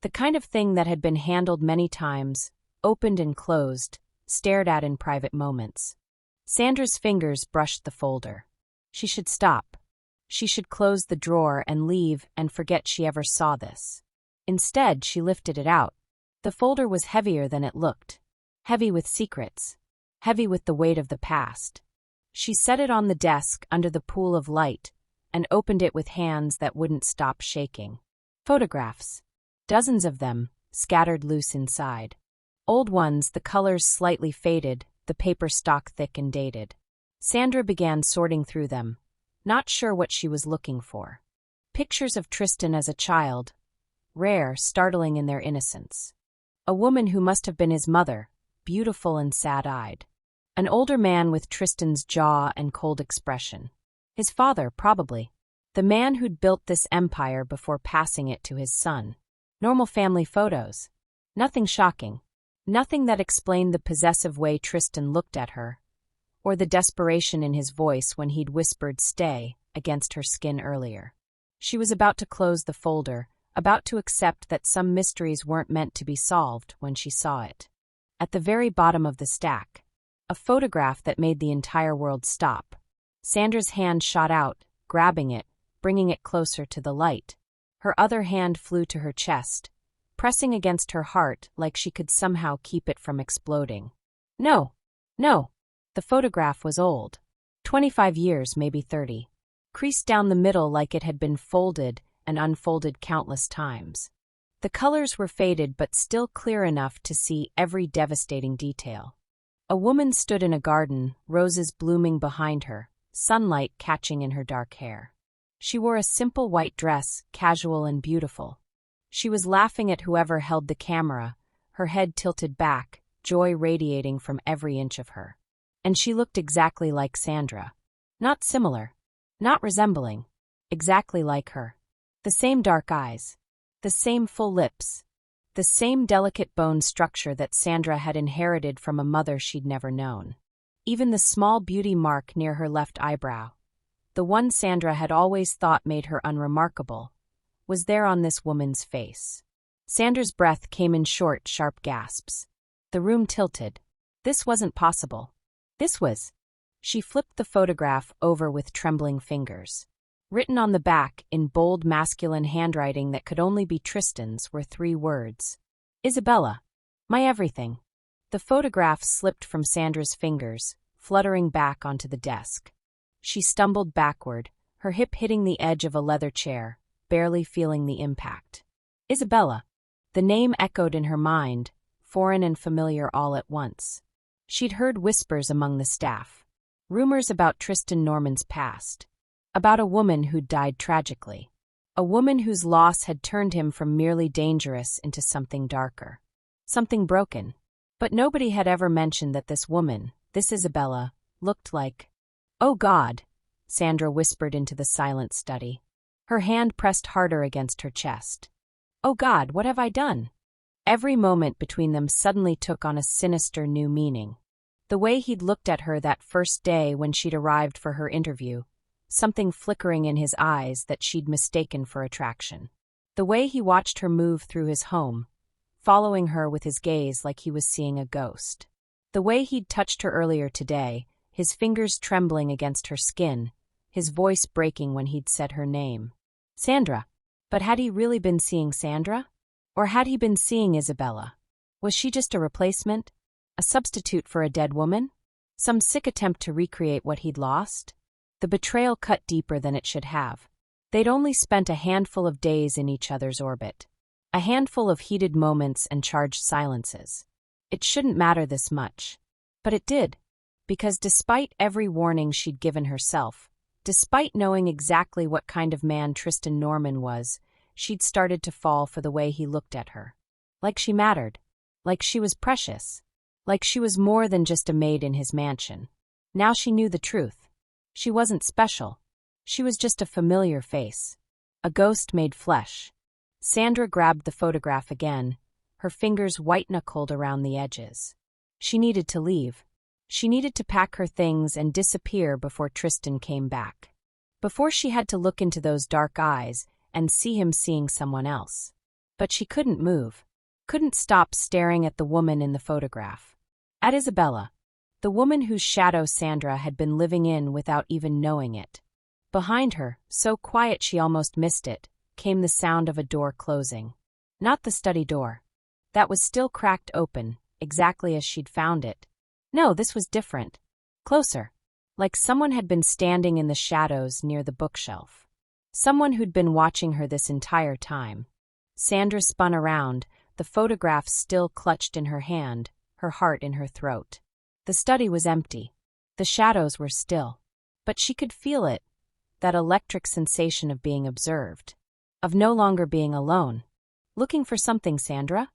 The kind of thing that had been handled many times, opened and closed, stared at in private moments. Sandra's fingers brushed the folder. She should stop. She should close the drawer and leave and forget she ever saw this. Instead, she lifted it out. The folder was heavier than it looked. Heavy with secrets. Heavy with the weight of the past. She set it on the desk under the pool of light and opened it with hands that wouldn't stop shaking. Photographs. Dozens of them, scattered loose inside. Old ones, the colors slightly faded, the paper stock thick and dated. Sandra began sorting through them, not sure what she was looking for. Pictures of Tristan as a child, rare, startling in their innocence. A woman who must have been his mother, beautiful and sad-eyed. An older man with Tristan's jaw and cold expression. His father, probably. The man who'd built this empire before passing it to his son. Normal family photos. Nothing shocking. Nothing that explained the possessive way Tristan looked at her, or the desperation in his voice when he'd whispered "stay" against her skin earlier. She was about to close the folder, about to accept that some mysteries weren't meant to be solved when she saw it. At the very bottom of the stack, a photograph that made the entire world stop. Sandra's hand shot out, grabbing it, bringing it closer to the light. Her other hand flew to her chest, pressing against her heart like she could somehow keep it from exploding. No, no. The photograph was old. 25 years, maybe 30. Creased down the middle like it had been folded and unfolded countless times. The colors were faded but still clear enough to see every devastating detail. A woman stood in a garden, roses blooming behind her, sunlight catching in her dark hair. She wore a simple white dress, casual and beautiful. She was laughing at whoever held the camera, her head tilted back, joy radiating from every inch of her. And she looked exactly like Sandra. Not similar. Not resembling. Exactly like her. The same dark eyes. The same full lips. The same delicate bone structure that Sandra had inherited from a mother she'd never known. Even the small beauty mark near her left eyebrow, the one Sandra had always thought made her unremarkable, was there on this woman's face. Sandra's breath came in short, sharp gasps. The room tilted. This wasn't possible. This was. She flipped the photograph over with trembling fingers. Written on the back, in bold masculine handwriting that could only be Tristan's, were 3 words. Isabella. My everything. The photograph slipped from Sandra's fingers, fluttering back onto the desk. She stumbled backward, her hip hitting the edge of a leather chair, barely feeling the impact. Isabella. The name echoed in her mind, foreign and familiar all at once. She'd heard whispers among the staff. Rumors about Tristan Norman's past. About a woman who'd died tragically. A woman whose loss had turned him from merely dangerous into something darker. Something broken. But nobody had ever mentioned that this woman, this Isabella, looked like... "Oh God," Sandra whispered into the silent study. Her hand pressed harder against her chest. "Oh God, what have I done?" Every moment between them suddenly took on a sinister new meaning. The way he'd looked at her that first day when she'd arrived for her interview, something flickering in his eyes that she'd mistaken for attraction. The way he watched her move through his home, following her with his gaze like he was seeing a ghost. The way he'd touched her earlier today, his fingers trembling against her skin, his voice breaking when he'd said her name. Sandra. But had he really been seeing Sandra? Or had he been seeing Isabella? Was she just a replacement? A substitute for a dead woman? Some sick attempt to recreate what he'd lost? The betrayal cut deeper than it should have. They'd only spent a handful of days in each other's orbit. A handful of heated moments and charged silences. It shouldn't matter this much. But it did. Because despite every warning she'd given herself, despite knowing exactly what kind of man Tristan Norman was, she'd started to fall for the way he looked at her. Like she mattered. Like she was precious. Like she was more than just a maid in his mansion. Now she knew the truth. She wasn't special. She was just a familiar face. A ghost made flesh. Sandra grabbed the photograph again, her fingers white-knuckled around the edges. She needed to leave. She needed to pack her things and disappear before Tristan came back. Before she had to look into those dark eyes and see him seeing someone else. But she couldn't move. Couldn't stop staring at the woman in the photograph. At Isabella. The woman whose shadow Sandra had been living in without even knowing it. Behind her, so quiet she almost missed it, came the sound of a door closing. Not the study door. that was still cracked open, exactly as she'd found it. No, this was different. Closer. Like someone had been standing in the shadows near the bookshelf. Someone who'd been watching her this entire time. Sandra spun around, the photograph still clutched in her hand, her heart in her throat. The study was empty. The shadows were still. But she could feel it, that electric sensation of being observed. Of no longer being alone. Looking for something, Sandra?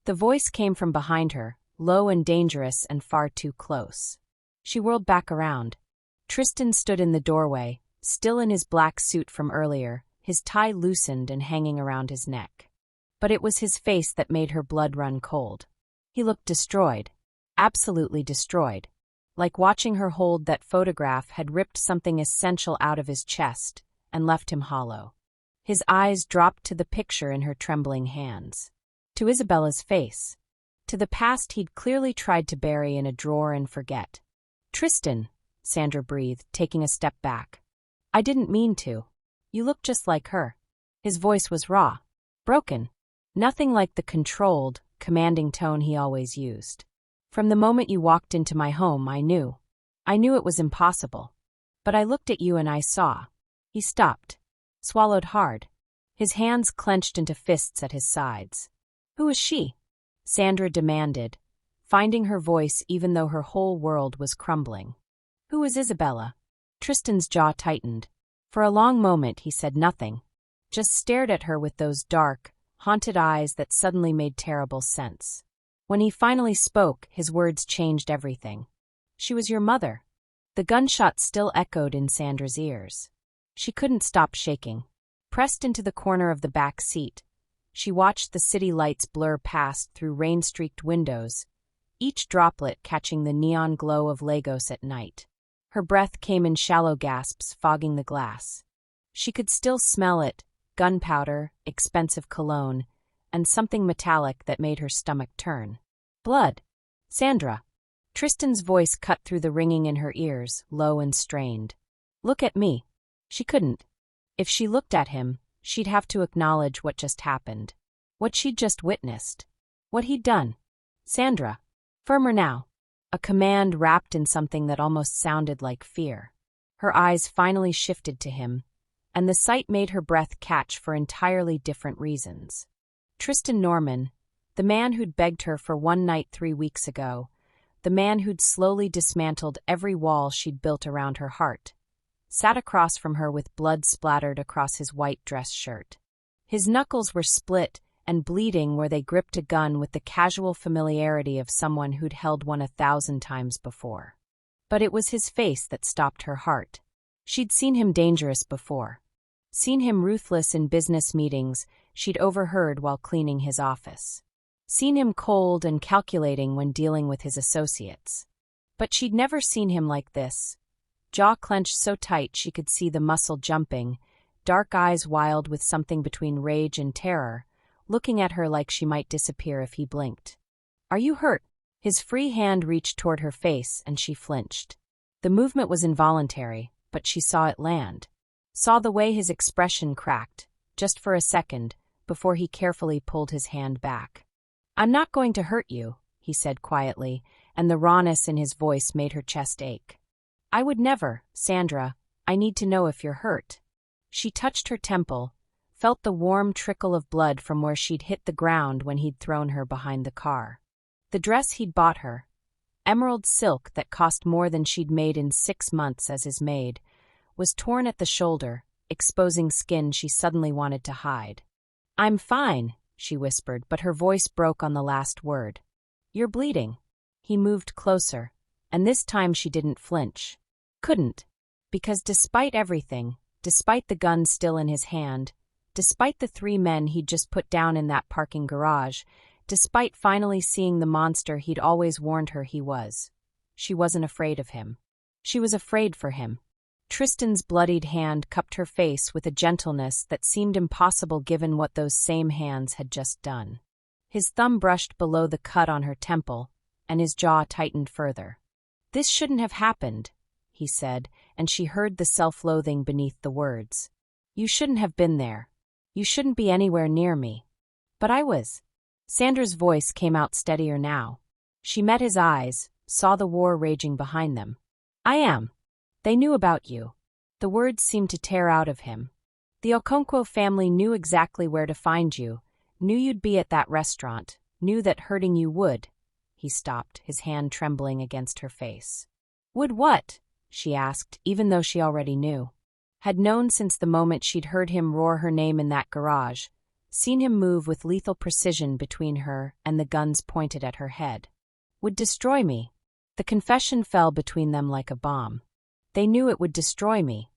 The voice came from behind her, low and dangerous and far too close. She whirled back around. Tristan stood in the doorway, still in his black suit from earlier, his tie loosened and hanging around his neck. But it was his face that made her blood run cold. He looked destroyed. Absolutely destroyed. Like watching her hold that photograph had ripped something essential out of his chest and left him hollow. His eyes dropped to the picture in her trembling hands. To Isabella's face. To the past he'd clearly tried to bury in a drawer and forget. Tristan, Sandra breathed, taking a step back. I didn't mean to. You look just like her. His voice was raw. Broken. Nothing like the controlled, commanding tone he always used. From the moment you walked into my home, I knew. I knew it was impossible. But I looked at you and I saw. He stopped. Swallowed hard. His hands clenched into fists at his sides. Who is she? Sandra demanded, finding her voice even though her whole world was crumbling. Who is Isabella? Tristan's jaw tightened. For a long moment he said nothing. Just stared at her with those dark, haunted eyes that suddenly made terrible sense. When he finally spoke, his words changed everything. She was your mother. The gunshot still echoed in Sandra's ears. She couldn't stop shaking. Pressed into the corner of the back seat, she watched the city lights blur past through rain-streaked windows, each droplet catching the neon glow of Lagos at night. Her breath came in shallow gasps, fogging the glass. She could still smell it, gunpowder, expensive cologne, and something metallic that made her stomach turn. Blood. Sandra. Tristan's voice cut through the ringing in her ears, low and strained. Look at me. She couldn't. If she looked at him, she'd have to acknowledge what just happened. What she'd just witnessed. What he'd done. Sandra. Firmer now. A command wrapped in something that almost sounded like fear. Her eyes finally shifted to him, and the sight made her breath catch for entirely different reasons. Tristan Norman, the man who'd begged her for one night 3 weeks ago, the man who'd slowly dismantled every wall she'd built around her heart, sat across from her with blood splattered across his white dress shirt. His knuckles were split and bleeding where they gripped a gun with the casual familiarity of someone who'd held one 1,000 times before. But it was his face that stopped her heart. She'd seen him dangerous before. Seen him ruthless in business meetings she'd overheard while cleaning his office. Seen him cold and calculating when dealing with his associates. But she'd never seen him like this. Jaw clenched so tight she could see the muscle jumping, dark eyes wild with something between rage and terror, looking at her like she might disappear if he blinked. Are you hurt? His free hand reached toward her face and she flinched. The movement was involuntary, but she saw it land. Saw the way his expression cracked, just for a second, before he carefully pulled his hand back. I'm not going to hurt you, he said quietly, and the rawness in his voice made her chest ache. I would never, Sandra. I need to know if you're hurt. She touched her temple, felt the warm trickle of blood from where she'd hit the ground when he'd thrown her behind the car. The dress he'd bought her, emerald silk that cost more than she'd made in 6 months as his maid, was torn at the shoulder, exposing skin she suddenly wanted to hide. I'm fine, she whispered, but her voice broke on the last word. You're bleeding. He moved closer, and this time she didn't flinch. Couldn't. Because despite everything, despite the gun still in his hand, despite the 3 men he'd just put down in that parking garage, despite finally seeing the monster he'd always warned her he was, she wasn't afraid of him. She was afraid for him. Tristan's bloodied hand cupped her face with a gentleness that seemed impossible given what those same hands had just done. His thumb brushed below the cut on her temple, and his jaw tightened further. This shouldn't have happened, he said, and she heard the self-loathing beneath the words. You shouldn't have been there. You shouldn't be anywhere near me. But I was. Sandra's voice came out steadier now. She met his eyes, saw the war raging behind them. I am. They knew about you. The words seemed to tear out of him. The Okonkwo family knew exactly where to find you, knew you'd be at that restaurant, knew that hurting you would. He stopped, his hand trembling against her face. Would what? She asked, even though she already knew. Had known since the moment she'd heard him roar her name in that garage, seen him move with lethal precision between her and the guns pointed at her head. Would destroy me. The confession fell between them like a bomb. They knew it would destroy me.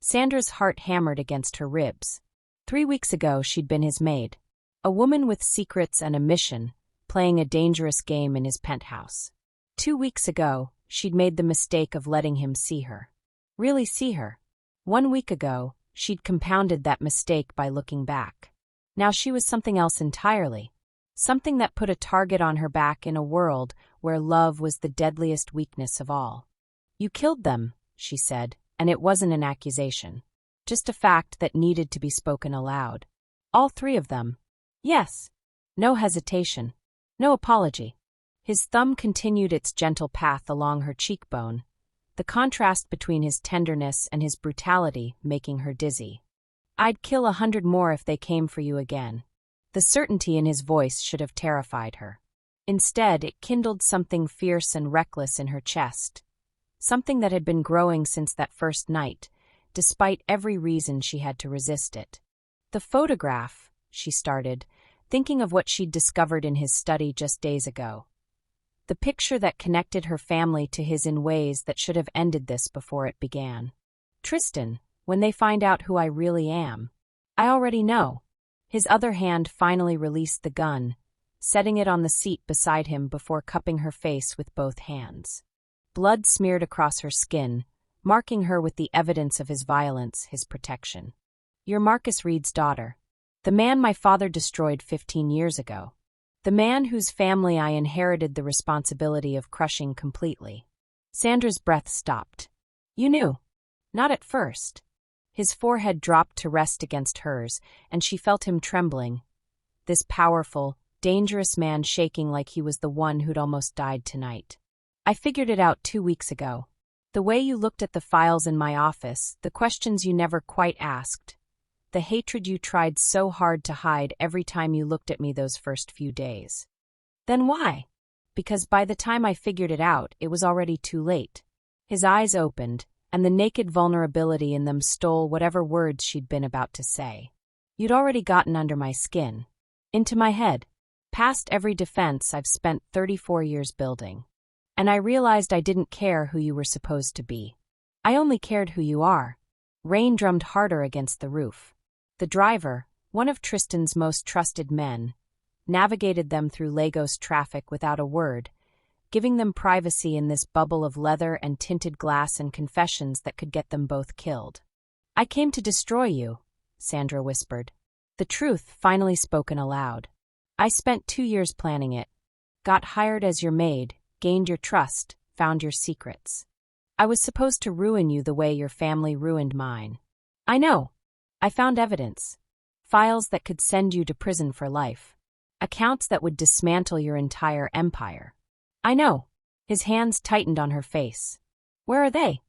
Sandra's heart hammered against her ribs. 3 weeks ago she'd been his maid. A woman with secrets and a mission, playing a dangerous game in his penthouse. 2 weeks ago, she'd made the mistake of letting him see her. Really see her. 1 week ago, she'd compounded that mistake by looking back. Now she was something else entirely. Something that put a target on her back in a world where love was the deadliest weakness of all. You killed them, she said, and it wasn't an accusation. Just a fact that needed to be spoken aloud. All 3 of them. Yes. No hesitation. No apology. His thumb continued its gentle path along her cheekbone, the contrast between his tenderness and his brutality making her dizzy. I'd kill 100 more if they came for you again. The certainty in his voice should have terrified her. Instead, it kindled something fierce and reckless in her chest. Something that had been growing since that first night, despite every reason she had to resist it. The photograph, she started, thinking of what she'd discovered in his study just days ago. The picture that connected her family to his in ways that should have ended this before it began. Tristan, when they find out who I really am. I already know. His other hand finally released the gun, setting it on the seat beside him before cupping her face with both hands. Blood smeared across her skin, marking her with the evidence of his violence, his protection. You're Marcus Reed's daughter. The man my father destroyed 15 years ago. The man whose family I inherited the responsibility of crushing completely. Sandra's breath stopped. You knew. Not at first. His forehead dropped to rest against hers, and she felt him trembling. This powerful, dangerous man shaking like he was the one who'd almost died tonight. I figured it out 2 weeks ago. The way you looked at the files in my office, the questions you never quite asked. The hatred you tried so hard to hide every time you looked at me those first few days. Then why? Because by the time I figured it out, it was already too late. His eyes opened, and the naked vulnerability in them stole whatever words she'd been about to say. You'd already gotten under my skin. Into my head. Past every defense I've spent 34 years building. And I realized I didn't care who you were supposed to be. I only cared who you are. Rain drummed harder against the roof. The driver, one of Tristan's most trusted men, navigated them through Lagos traffic without a word, giving them privacy in this bubble of leather and tinted glass and confessions that could get them both killed. I came to destroy you, Sandra whispered. The truth finally spoken aloud. I spent 2 years planning it. Got hired as your maid, gained your trust, found your secrets. I was supposed to ruin you the way your family ruined mine. I know. I found evidence. Files that could send you to prison for life. Accounts that would dismantle your entire empire. I know. His hands tightened on her face. Where are they?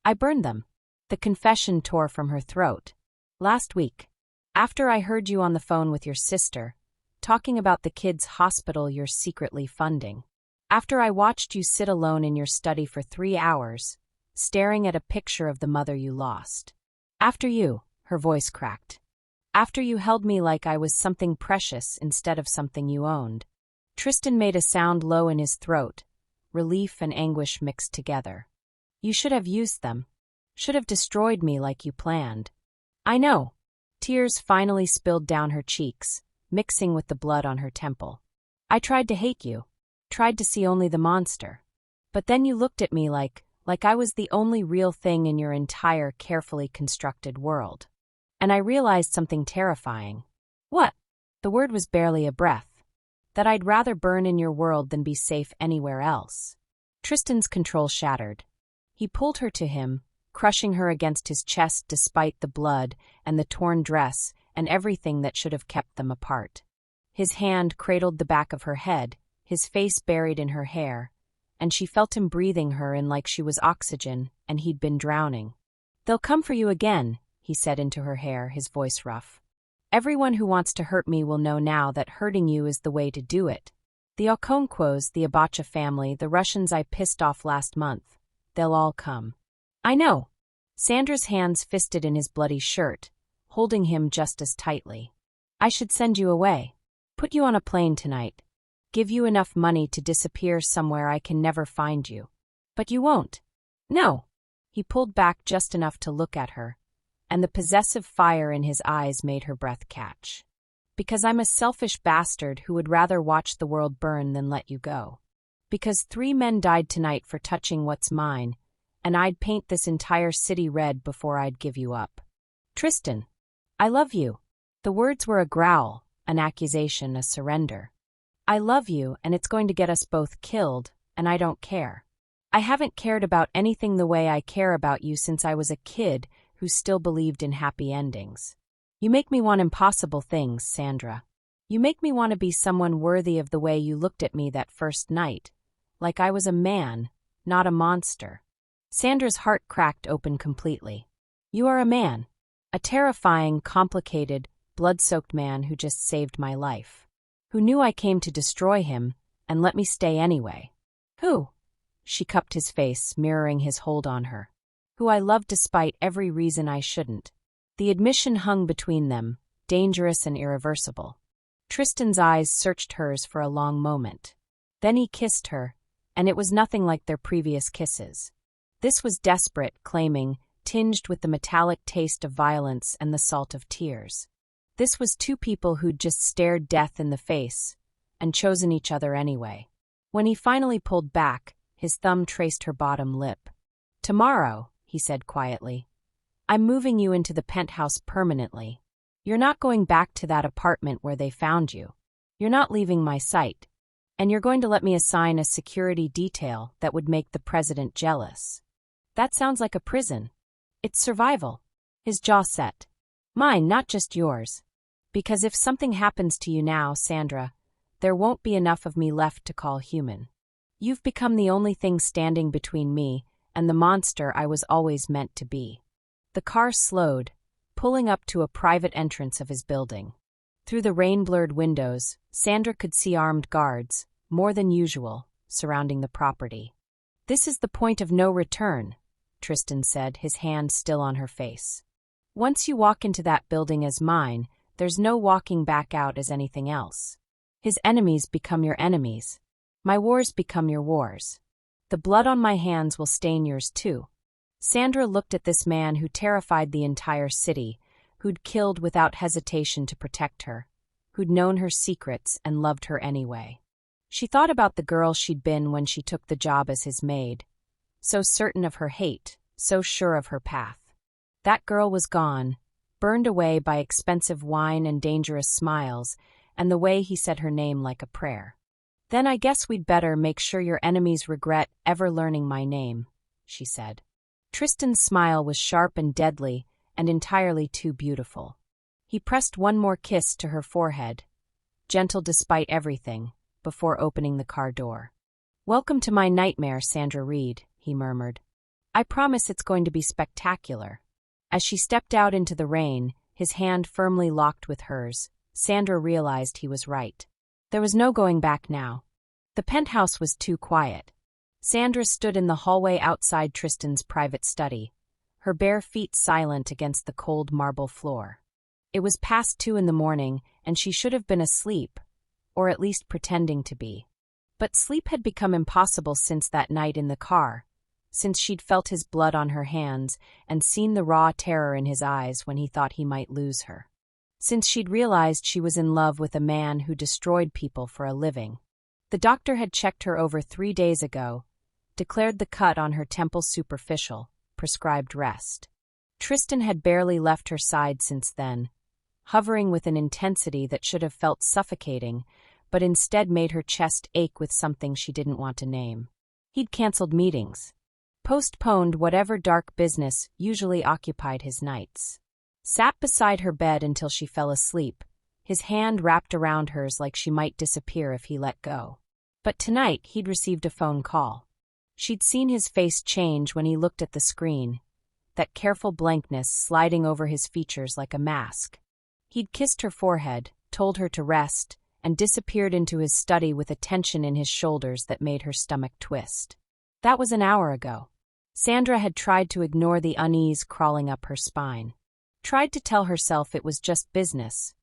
I burned them. The confession tore from her throat. Last week. After I heard you on the phone with your sister, talking about the kids' hospital you're secretly funding. After I watched you sit alone in your study for 3 hours, staring at a picture of the mother you lost. After you, her voice cracked. After you held me like I was something precious instead of something you owned. Tristan made a sound low in his throat, relief and anguish mixed together. You should have used them. Should have destroyed me like you planned. I know. Tears finally spilled down her cheeks, mixing with the blood on her temple. I tried to hate you. Tried to see only the monster. But then you looked at me like I was the only real thing in your entire carefully constructed world. And I realized something terrifying. What? The word was barely a breath. That I'd rather burn in your world than be safe anywhere else. Tristan's control shattered. He pulled her to him, crushing her against his chest despite the blood and the torn dress and everything that should have kept them apart. His hand cradled the back of her head, his face buried in her hair, and she felt him breathing her in like she was oxygen and he'd been drowning. "They'll come for you again," he said into her hair, his voice rough. "Everyone who wants to hurt me will know now that hurting you is the way to do it. The Okonkwo's, the Abacha family, the Russians I pissed off last month. They'll all come." "I know." Sandra's hands fisted in his bloody shirt, holding him just as tightly. "I should send you away. Put you on a plane tonight. Give you enough money to disappear somewhere I can never find you. But you won't." "No." He pulled back just enough to look at her, and the possessive fire in his eyes made her breath catch. "Because I'm a selfish bastard who would rather watch the world burn than let you go. Because 3 men died tonight for touching what's mine, and I'd paint this entire city red before I'd give you up. Tristan, I love you." The words were a growl, an accusation, a surrender. "I love you, and it's going to get us both killed, and I don't care. I haven't cared about anything the way I care about you since I was a kid who still believed in happy endings. You make me want impossible things, Sandra. You make me want to be someone worthy of the way you looked at me that first night, like I was a man, not a monster." Sandra's heart cracked open completely. "You are a man. A terrifying, complicated, blood-soaked man who just saved my life. Who knew I came to destroy him and let me stay anyway. Who?" She cupped his face, mirroring his hold on her. "Who I loved despite every reason I shouldn't." The admission hung between them, dangerous and irreversible. Tristan's eyes searched hers for a long moment. Then he kissed her, and it was nothing like their previous kisses. This was desperate, claiming, tinged with the metallic taste of violence and the salt of tears. This was 2 people who'd just stared death in the face and chosen each other anyway. When he finally pulled back, his thumb traced her bottom lip. "Tomorrow," he said quietly, "I'm moving you into the penthouse permanently. You're not going back to that apartment where they found you. You're not leaving my sight. And you're going to let me assign a security detail that would make the president jealous." "That sounds like a prison." "It's survival." His jaw set. "Mine, not just yours. Because if something happens to you now, Sandra, there won't be enough of me left to call human. You've become the only thing standing between me and the monster I was always meant to be." The car slowed, pulling up to a private entrance of his building. Through the rain-blurred windows, Sandra could see armed guards, more than usual, surrounding the property. "This is the point of no return," Tristan said, his hand still on her face. "Once you walk into that building as mine, there's no walking back out as anything else. His enemies become your enemies. My wars become your wars. The blood on my hands will stain yours too." Sandra looked at this man who terrified the entire city, who'd killed without hesitation to protect her, who'd known her secrets and loved her anyway. She thought about the girl she'd been when she took the job as his maid. So certain of her hate, so sure of her path. That girl was gone, burned away by expensive wine and dangerous smiles, and the way he said her name like a prayer. "Then I guess we'd better make sure your enemies regret ever learning my name," she said. Tristan's smile was sharp and deadly, and entirely too beautiful. He pressed one more kiss to her forehead, gentle despite everything, before opening the car door. "Welcome to my nightmare, Sandra Reed," he murmured. "I promise it's going to be spectacular." As she stepped out into the rain, his hand firmly locked with hers, Sandra realized he was right. There was no going back now. The penthouse was too quiet. Sandra stood in the hallway outside Tristan's private study, her bare feet silent against the cold marble floor. It was past 2 in the morning, and she should have been asleep, or at least pretending to be. But sleep had become impossible since that night in the car, since she'd felt his blood on her hands and seen the raw terror in his eyes when he thought he might lose her. Since she'd realized she was in love with a man who destroyed people for a living. The doctor had checked her over 3 days ago, declared the cut on her temple superficial, prescribed rest. Tristan had barely left her side since then, hovering with an intensity that should have felt suffocating, but instead made her chest ache with something she didn't want to name. He'd canceled meetings, postponed whatever dark business usually occupied his nights. Sat beside her bed until she fell asleep, his hand wrapped around hers like she might disappear if he let go. But tonight he'd received a phone call. She'd seen his face change when he looked at the screen, that careful blankness sliding over his features like a mask. He'd kissed her forehead, told her to rest, and disappeared into his study with a tension in his shoulders that made her stomach twist. That was an hour ago. Sandra had tried to ignore the unease crawling up her spine. Tried to tell herself it was just business.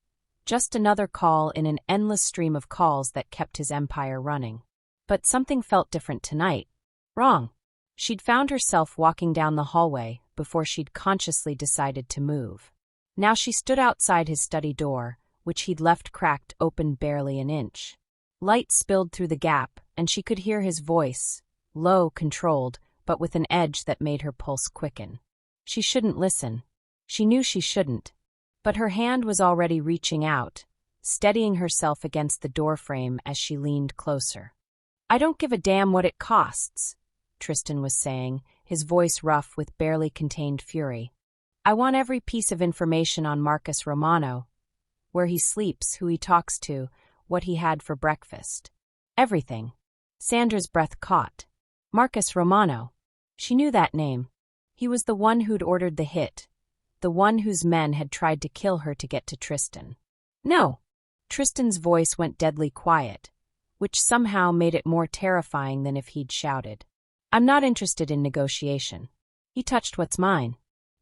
Just another call in an endless stream of calls that kept his empire running. But something felt different tonight. Wrong. She'd found herself walking down the hallway before she'd consciously decided to move. Now she stood outside his study door, which he'd left cracked open barely an inch. Light spilled through the gap, and she could hear his voice, low, controlled, but with an edge that made her pulse quicken. She shouldn't listen. She knew she shouldn't. But her hand was already reaching out, steadying herself against the doorframe as she leaned closer. "I don't give a damn what it costs," Tristan was saying, his voice rough with barely contained fury. "I want every piece of information on Marcus Romano. Where he sleeps, who he talks to, what he had for breakfast. Everything." Sandra's breath caught. Marcus Romano. She knew that name. He was the one who'd ordered the hit, the one whose men had tried to kill her to get to Tristan. "No." Tristan's voice went deadly quiet, which somehow made it more terrifying than if he'd shouted. "I'm not interested in negotiation. He touched what's mine.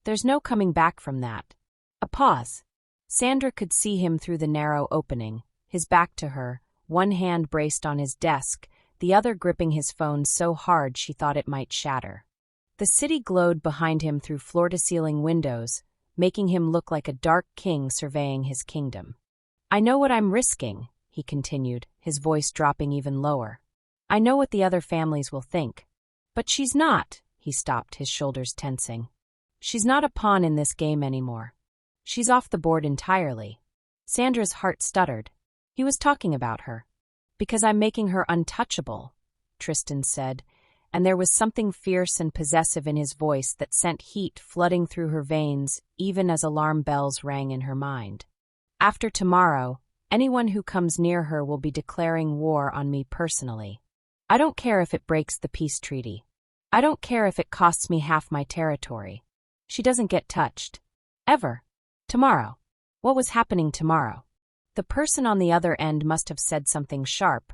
There's no coming back from that." A pause. Sandra could see him through the narrow opening, his back to her, one hand braced on his desk, the other gripping his phone so hard she thought it might shatter. The city glowed behind him through floor-to-ceiling windows, making him look like a dark king surveying his kingdom. "I know what I'm risking," he continued, his voice dropping even lower. "I know what the other families will think. But she's not," he stopped, his shoulders tensing. "She's not a pawn in this game anymore. She's off the board entirely." Sandra's heart stuttered. He was talking about her. "Because I'm making her untouchable," Tristan said, and there was something fierce and possessive in his voice that sent heat flooding through her veins even as alarm bells rang in her mind. "After tomorrow, anyone who comes near her will be declaring war on me personally. I don't care if it breaks the peace treaty. I don't care if it costs me half my territory. She doesn't get touched. Ever. Tomorrow." What was happening tomorrow? The person on the other end must have said something sharp,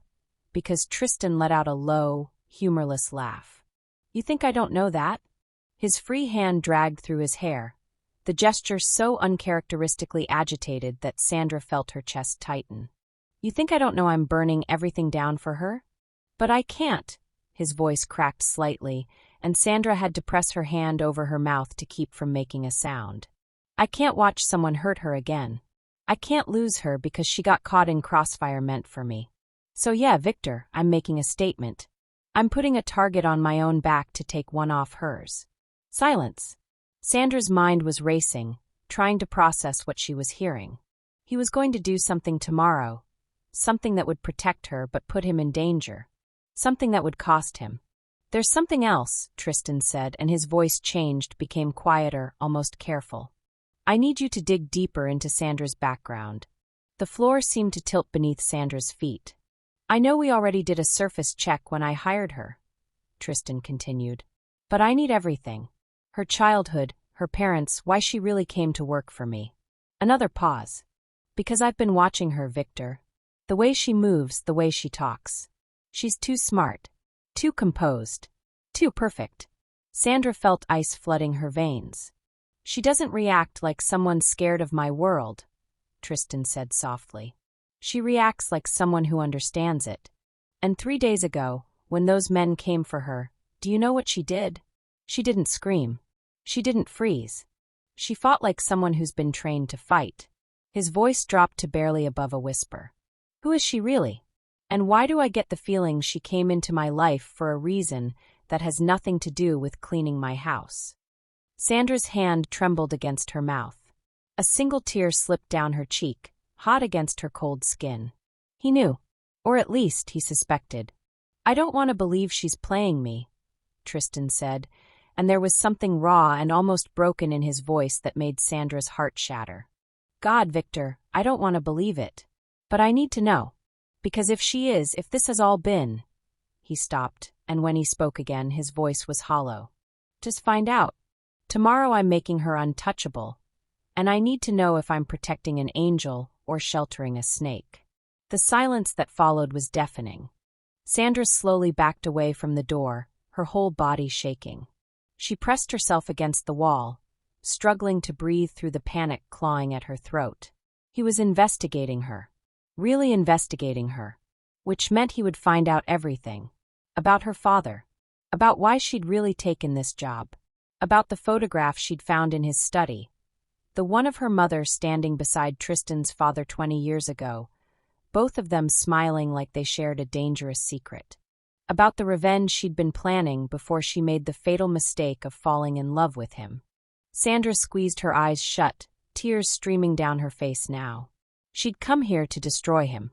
because Tristan let out a low, humorless laugh. "You think I don't know that?" His free hand dragged through his hair, the gesture so uncharacteristically agitated that Sandra felt her chest tighten. "You think I don't know I'm burning everything down for her? But I can't." His voice cracked slightly, and Sandra had to press her hand over her mouth to keep from making a sound. "I can't watch someone hurt her again. I can't lose her because she got caught in crossfire meant for me. So yeah, Victor, I'm making a statement. I'm putting a target on my own back to take one off hers." Silence. Sandra's mind was racing, trying to process what she was hearing. He was going to do something tomorrow, something that would protect her but put him in danger, something that would cost him. "There's something else," Tristan said, and his voice changed, became quieter, almost careful. "I need you to dig deeper into Sandra's background." The floor seemed to tilt beneath Sandra's feet. "I know we already did a surface check when I hired her," Tristan continued. "But I need everything. Her childhood, her parents, why she really came to work for me." Another pause. "Because I've been watching her, Victor. The way she moves, the way she talks. She's too smart, too composed, too perfect." Sandra felt ice flooding her veins. "She doesn't react like someone scared of my world," Tristan said softly. "She reacts like someone who understands it. And 3 days ago, when those men came for her, do you know what she did? She didn't scream. She didn't freeze. She fought like someone who's been trained to fight." His voice dropped to barely above a whisper. "Who is she really? And why do I get the feeling she came into my life for a reason that has nothing to do with cleaning my house?" Sandra's hand trembled against her mouth. A single tear slipped down her cheek, hot against her cold skin. He knew. Or at least he suspected. "I don't want to believe she's playing me," Tristan said, and there was something raw and almost broken in his voice that made Sandra's heart shatter. God, Victor, I don't want to believe it. But I need to know. Because if she is, if this has all been. He stopped, and when he spoke again, his voice was hollow. Just find out. Tomorrow I'm making her untouchable. And I need to know if I'm protecting an angel or sheltering a snake. The silence that followed was deafening. Sandra slowly backed away from the door, her whole body shaking. She pressed herself against the wall, struggling to breathe through the panic clawing at her throat. He was investigating her. Really investigating her. Which meant he would find out everything. About her father. About why she'd really taken this job. About the photograph she'd found in his study. The one of her mother standing beside Tristan's father 20 years ago, both of them smiling like they shared a dangerous secret. About the revenge she'd been planning before she made the fatal mistake of falling in love with him. Sandra squeezed her eyes shut, tears streaming down her face now. She'd come here to destroy him.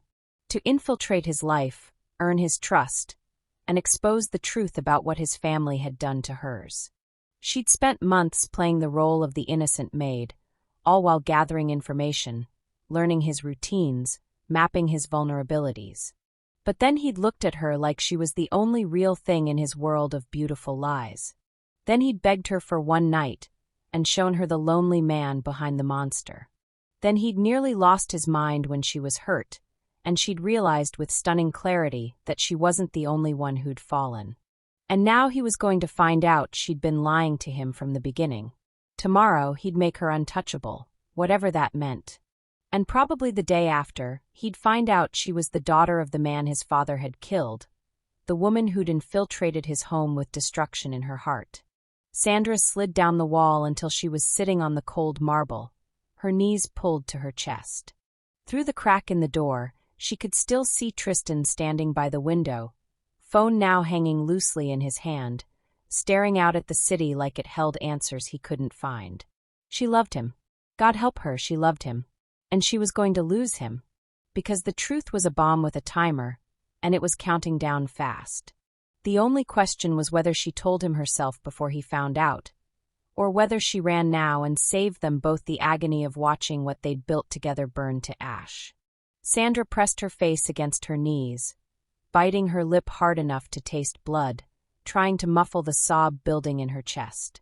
To infiltrate his life, earn his trust, and expose the truth about what his family had done to hers. She'd spent months playing the role of the innocent maid, all while gathering information, learning his routines, mapping his vulnerabilities. But then he'd looked at her like she was the only real thing in his world of beautiful lies. Then he'd begged her for one night, and shown her the lonely man behind the monster. Then he'd nearly lost his mind when she was hurt, and she'd realized with stunning clarity that she wasn't the only one who'd fallen. And now he was going to find out she'd been lying to him from the beginning. Tomorrow he'd make her untouchable, whatever that meant. And probably the day after, he'd find out she was the daughter of the man his father had killed, the woman who'd infiltrated his home with destruction in her heart. Sandra slid down the wall until she was sitting on the cold marble, her knees pulled to her chest. Through the crack in the door, she could still see Tristan standing by the window, phone now hanging loosely in his hand, staring out at the city like it held answers he couldn't find. She loved him. God help her, she loved him. And she was going to lose him. Because the truth was a bomb with a timer, and it was counting down fast. The only question was whether she told him herself before he found out, or whether she ran now and saved them both the agony of watching what they'd built together burn to ash. Sandra pressed her face against her knees, biting her lip hard enough to taste blood, trying to muffle the sob building in her chest.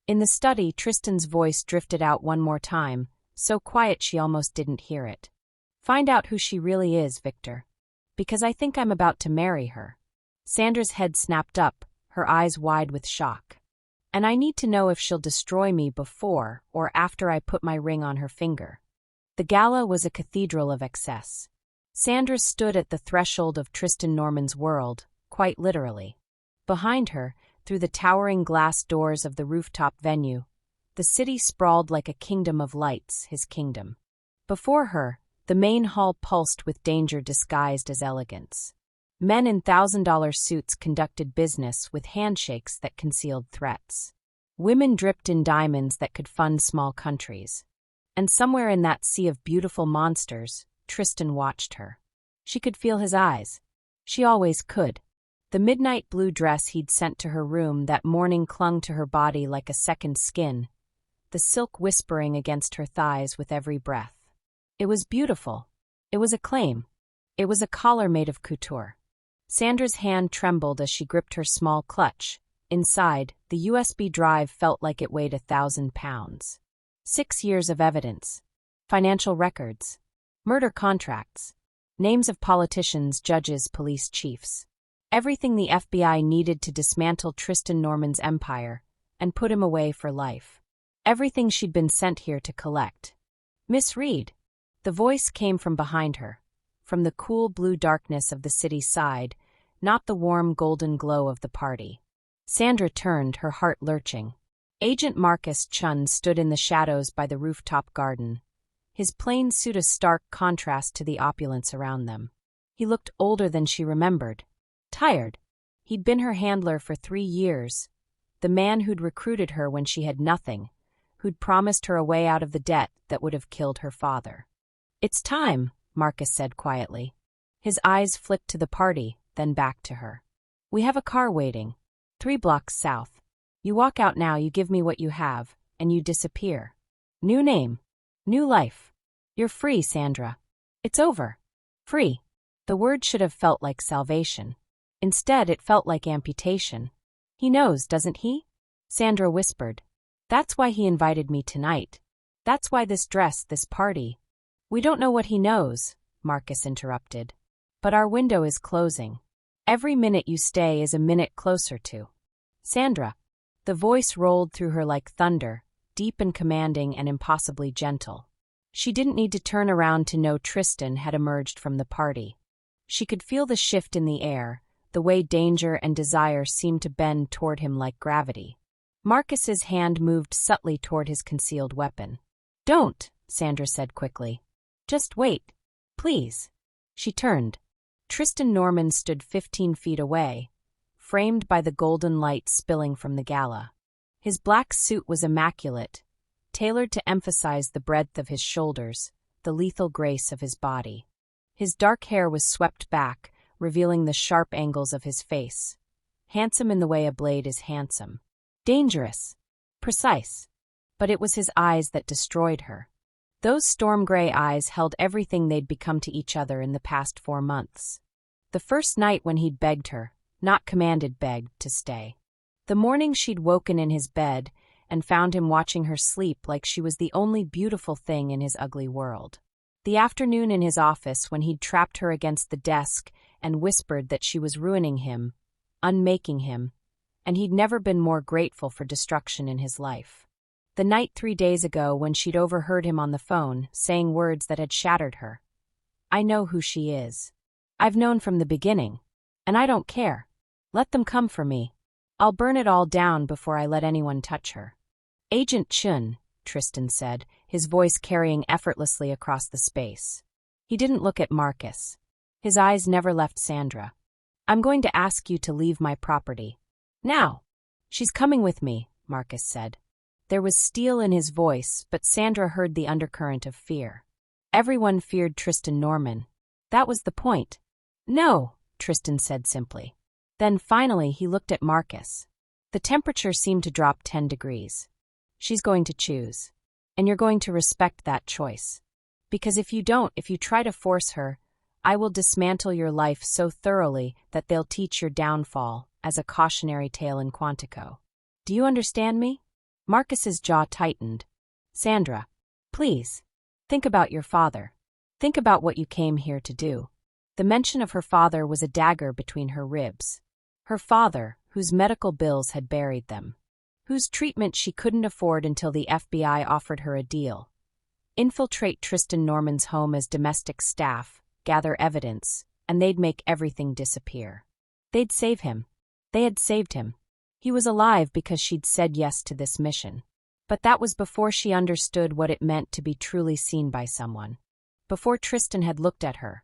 In the study, Tristan's voice drifted out one more time, so quiet she almost didn't hear it. Find out who she really is, Victor. Because I think I'm about to marry her. Sandra's head snapped up, her eyes wide with shock. And I need to know if she'll destroy me before or after I put my ring on her finger. The gala was a cathedral of excess. Sandra stood at the threshold of Tristan Norman's world, quite literally. Behind her, through the towering glass doors of the rooftop venue, the city sprawled like a kingdom of lights, his kingdom. Before her, the main hall pulsed with danger disguised as elegance. Men in $1,000 suits conducted business with handshakes that concealed threats. Women dripped in diamonds that could fund small countries. And somewhere in that sea of beautiful monsters, Tristan watched her. She could feel his eyes. She always could. The midnight blue dress he'd sent to her room that morning clung to her body like a second skin, the silk whispering against her thighs with every breath. It was beautiful. It was a claim. It was a collar made of couture. Sandra's hand trembled as she gripped her small clutch. Inside, the USB drive felt like it weighed 1,000 pounds. 6 years of evidence. Financial records. Murder contracts. Names of politicians, judges, police chiefs. Everything the FBI needed to dismantle Tristan Norman's empire and put him away for life. Everything she'd been sent here to collect. Miss Reed. The voice came from behind her, from the cool blue darkness of the city's side, not the warm golden glow of the party. Sandra turned, her heart lurching. Agent Marcus Chun stood in the shadows by the rooftop garden, his plain suit a stark contrast to the opulence around them. He looked older than she remembered. Tired. He'd been her handler for 3 years, the man who'd recruited her when she had nothing, who'd promised her a way out of the debt that would have killed her father. It's time, Marcus said quietly. His eyes flicked to the party, then back to her. We have a car waiting, 3 blocks south. You walk out now, you give me what you have, and you disappear. New name. New life. You're free, Sandra. It's over. Free. The word should have felt like salvation. Instead, it felt like amputation. He knows, doesn't he? Sandra whispered. That's why he invited me tonight. That's why this dress, this party. We don't know what he knows, Marcus interrupted. But our window is closing. Every minute you stay is a minute closer to. Sandra. The voice rolled through her like thunder, deep and commanding and impossibly gentle. She didn't need to turn around to know Tristan had emerged from the party. She could feel the shift in the air, the way danger and desire seemed to bend toward him like gravity. Marcus's hand moved subtly toward his concealed weapon. Don't, Sandra said quickly. Just wait. Please. She turned. Tristan Norman stood 15 feet away, framed by the golden light spilling from the gala. His black suit was immaculate, tailored to emphasize the breadth of his shoulders, the lethal grace of his body. His dark hair was swept back, revealing the sharp angles of his face. Handsome in the way a blade is handsome. Dangerous. Precise. But it was his eyes that destroyed her. Those storm-gray eyes held everything they'd become to each other in the past 4 months. The first night when he'd begged her, not commanded, begged, to stay. The morning she'd woken in his bed and found him watching her sleep like she was the only beautiful thing in his ugly world. The afternoon in his office when he'd trapped her against the desk and whispered that she was ruining him, unmaking him, and he'd never been more grateful for destruction in his life. The night 3 days ago when she'd overheard him on the phone, saying words that had shattered her. I know who she is. I've known from the beginning. And I don't care. Let them come for me. I'll burn it all down before I let anyone touch her. Agent Chun, Tristan said, his voice carrying effortlessly across the space. He didn't look at Marcus. His eyes never left Sandra. I'm going to ask you to leave my property. Now. She's coming with me, Marcus said. There was steel in his voice, but Sandra heard the undercurrent of fear. Everyone feared Tristan Norman. That was the point. No, Tristan said simply. Then finally he looked at Marcus. The temperature seemed to drop 10 degrees. She's going to choose. And you're going to respect that choice. Because if you don't, if you try to force her, I will dismantle your life so thoroughly that they'll teach your downfall as a cautionary tale in Quantico. Do you understand me? Marcus's jaw tightened. Sandra, please, think about your father. Think about what you came here to do. The mention of her father was a dagger between her ribs. Her father, whose medical bills had buried them. Whose treatment she couldn't afford until the FBI offered her a deal. Infiltrate Tristan Norman's home as domestic staff, gather evidence, and they'd make everything disappear. They'd save him. They had saved him. He was alive because she'd said yes to this mission. But that was before she understood what it meant to be truly seen by someone. Before Tristan had looked at her.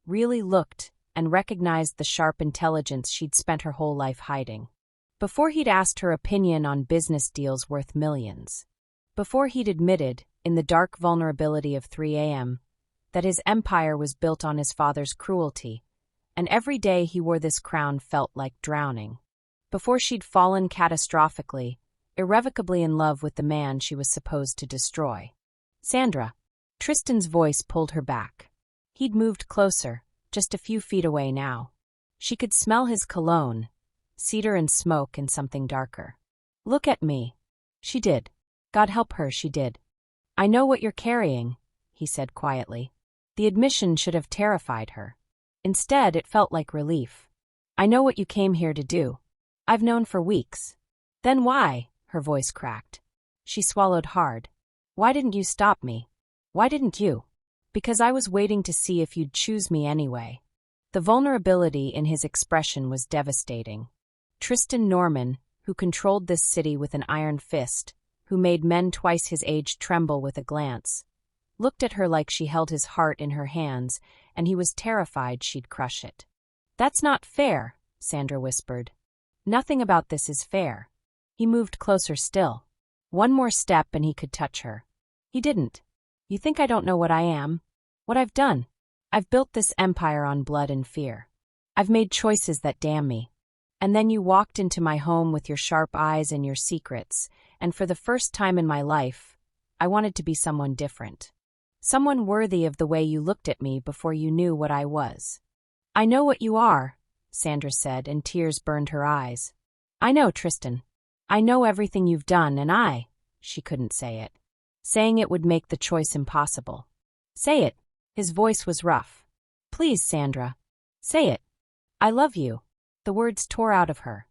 Really looked, and recognized the sharp intelligence she'd spent her whole life hiding. Before he'd asked her opinion on business deals worth millions. Before he'd admitted, in the dark vulnerability of 3 a.m., that his empire was built on his father's cruelty, and every day he wore this crown felt like drowning. Before she'd fallen catastrophically, irrevocably in love with the man she was supposed to destroy. Sandra. Tristan's voice pulled her back. He'd moved closer, just a few feet away now. She could smell his cologne, cedar and smoke and something darker. Look at me. She did. God help her, she did. I know what you're carrying, he said quietly. The admission should have terrified her. Instead, it felt like relief. I know what you came here to do. I've known for weeks. Then why? Her voice cracked. She swallowed hard. Why didn't you stop me? Why didn't you? Because I was waiting to see if you'd choose me anyway. The vulnerability in his expression was devastating. Tristan Norman, who controlled this city with an iron fist, who made men twice his age tremble with a glance, looked at her like she held his heart in her hands, and he was terrified she'd crush it. That's not fair, Sandra whispered. Nothing about this is fair. He moved closer still. One more step and he could touch her. He didn't. You think I don't know what I am? What I've done? I've built this empire on blood and fear. I've made choices that damn me. And then you walked into my home with your sharp eyes and your secrets, and for the first time in my life, I wanted to be someone different. Someone worthy of the way you looked at me before you knew what I was. I know what you are, Sandra said, and tears burned her eyes. I know, Tristan. I know everything you've done, and she couldn't say it. Saying it would make the choice impossible. Say it. His voice was rough. Please, Sandra. Say it. I love you. The words tore out of her.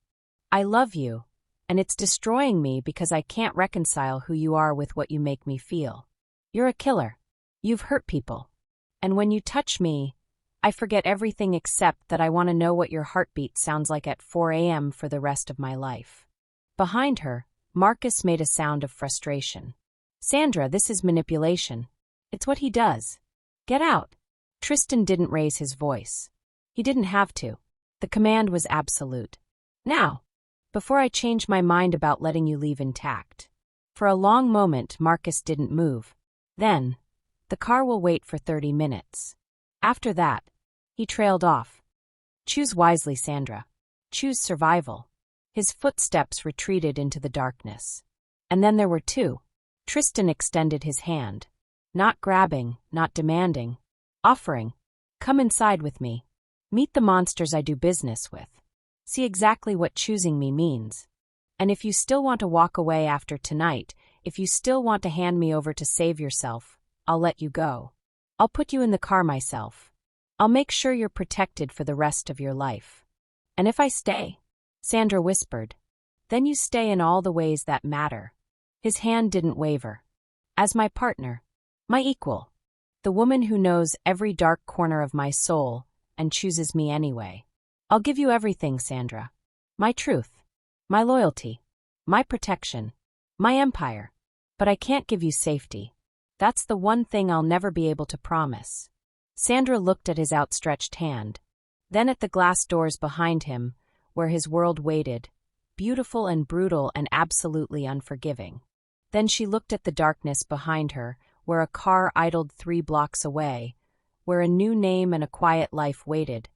I love you, and it's destroying me because I can't reconcile who you are with what you make me feel. You're a killer. You've hurt people. And when you touch me, I forget everything except that I want to know what your heartbeat sounds like at 4 a.m. for the rest of my life. Behind her, Marcus made a sound of frustration. Sandra, this is manipulation. It's what he does. Get out. Tristan didn't raise his voice. He didn't have to. The command was absolute. Now, before I change my mind about letting you leave intact. For a long moment, Marcus didn't move. Then, the car will wait for 30 minutes. After that, he trailed off. Choose wisely, Sandra. Choose survival. His footsteps retreated into the darkness. And then there were two. Tristan extended his hand. Not grabbing, not demanding. Offering. Come inside with me. Meet the monsters I do business with. See exactly what choosing me means. And if you still want to walk away after tonight, if you still want to hand me over to save yourself, I'll let you go. I'll put you in the car myself. I'll make sure you're protected for the rest of your life. And if I stay, Sandra whispered, then you stay in all the ways that matter. His hand didn't waver. As my partner, my equal, the woman who knows every dark corner of my soul and chooses me anyway. I'll give you everything, Sandra. My truth, my loyalty, my protection, my empire. But I can't give you safety. That's the one thing I'll never be able to promise. Sandra looked at his outstretched hand, then at the glass doors behind him, where his world waited, beautiful and brutal and absolutely unforgiving. Then she looked at the darkness behind her, where a car idled 3 blocks away, where a new name and a quiet life waited,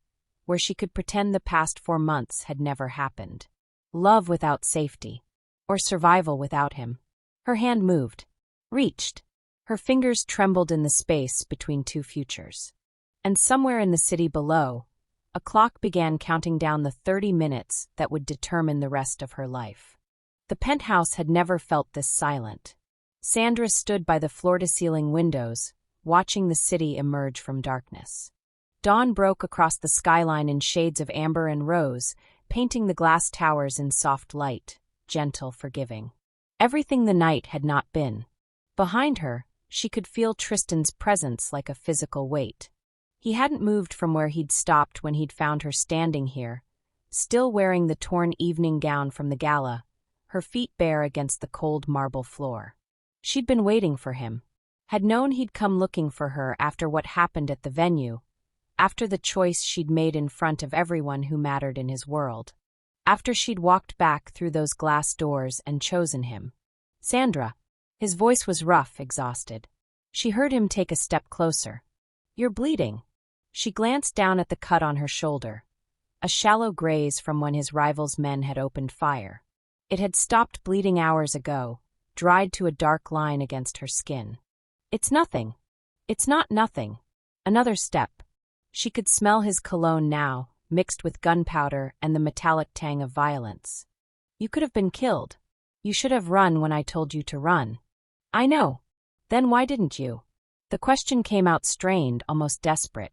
where she could pretend the past 4 months had never happened. Love without safety, or survival without him. Her hand moved, reached. Her fingers trembled in the space between 2 futures. And somewhere in the city below, a clock began counting down the 30 minutes that would determine the rest of her life. The penthouse had never felt this silent. Sandra stood by the floor-to-ceiling windows, watching the city emerge from darkness. Dawn broke across the skyline in shades of amber and rose, painting the glass towers in soft light, gentle, forgiving. Everything the night had not been. Behind her, she could feel Tristan's presence like a physical weight. He hadn't moved from where he'd stopped when he'd found her standing here, still wearing the torn evening gown from the gala, her feet bare against the cold marble floor. She'd been waiting for him, had known he'd come looking for her after what happened at the venue, after the choice she'd made in front of everyone who mattered in his world, after she'd walked back through those glass doors and chosen him. Sandra. His voice was rough, exhausted. She heard him take a step closer. You're bleeding. She glanced down at the cut on her shoulder, a shallow graze from when his rival's men had opened fire. It had stopped bleeding hours ago, dried to a dark line against her skin. It's nothing. It's not nothing. Another step. She could smell his cologne now, mixed with gunpowder and the metallic tang of violence. You could have been killed. You should have run when I told you to run. I know. Then why didn't you? The question came out strained, almost desperate.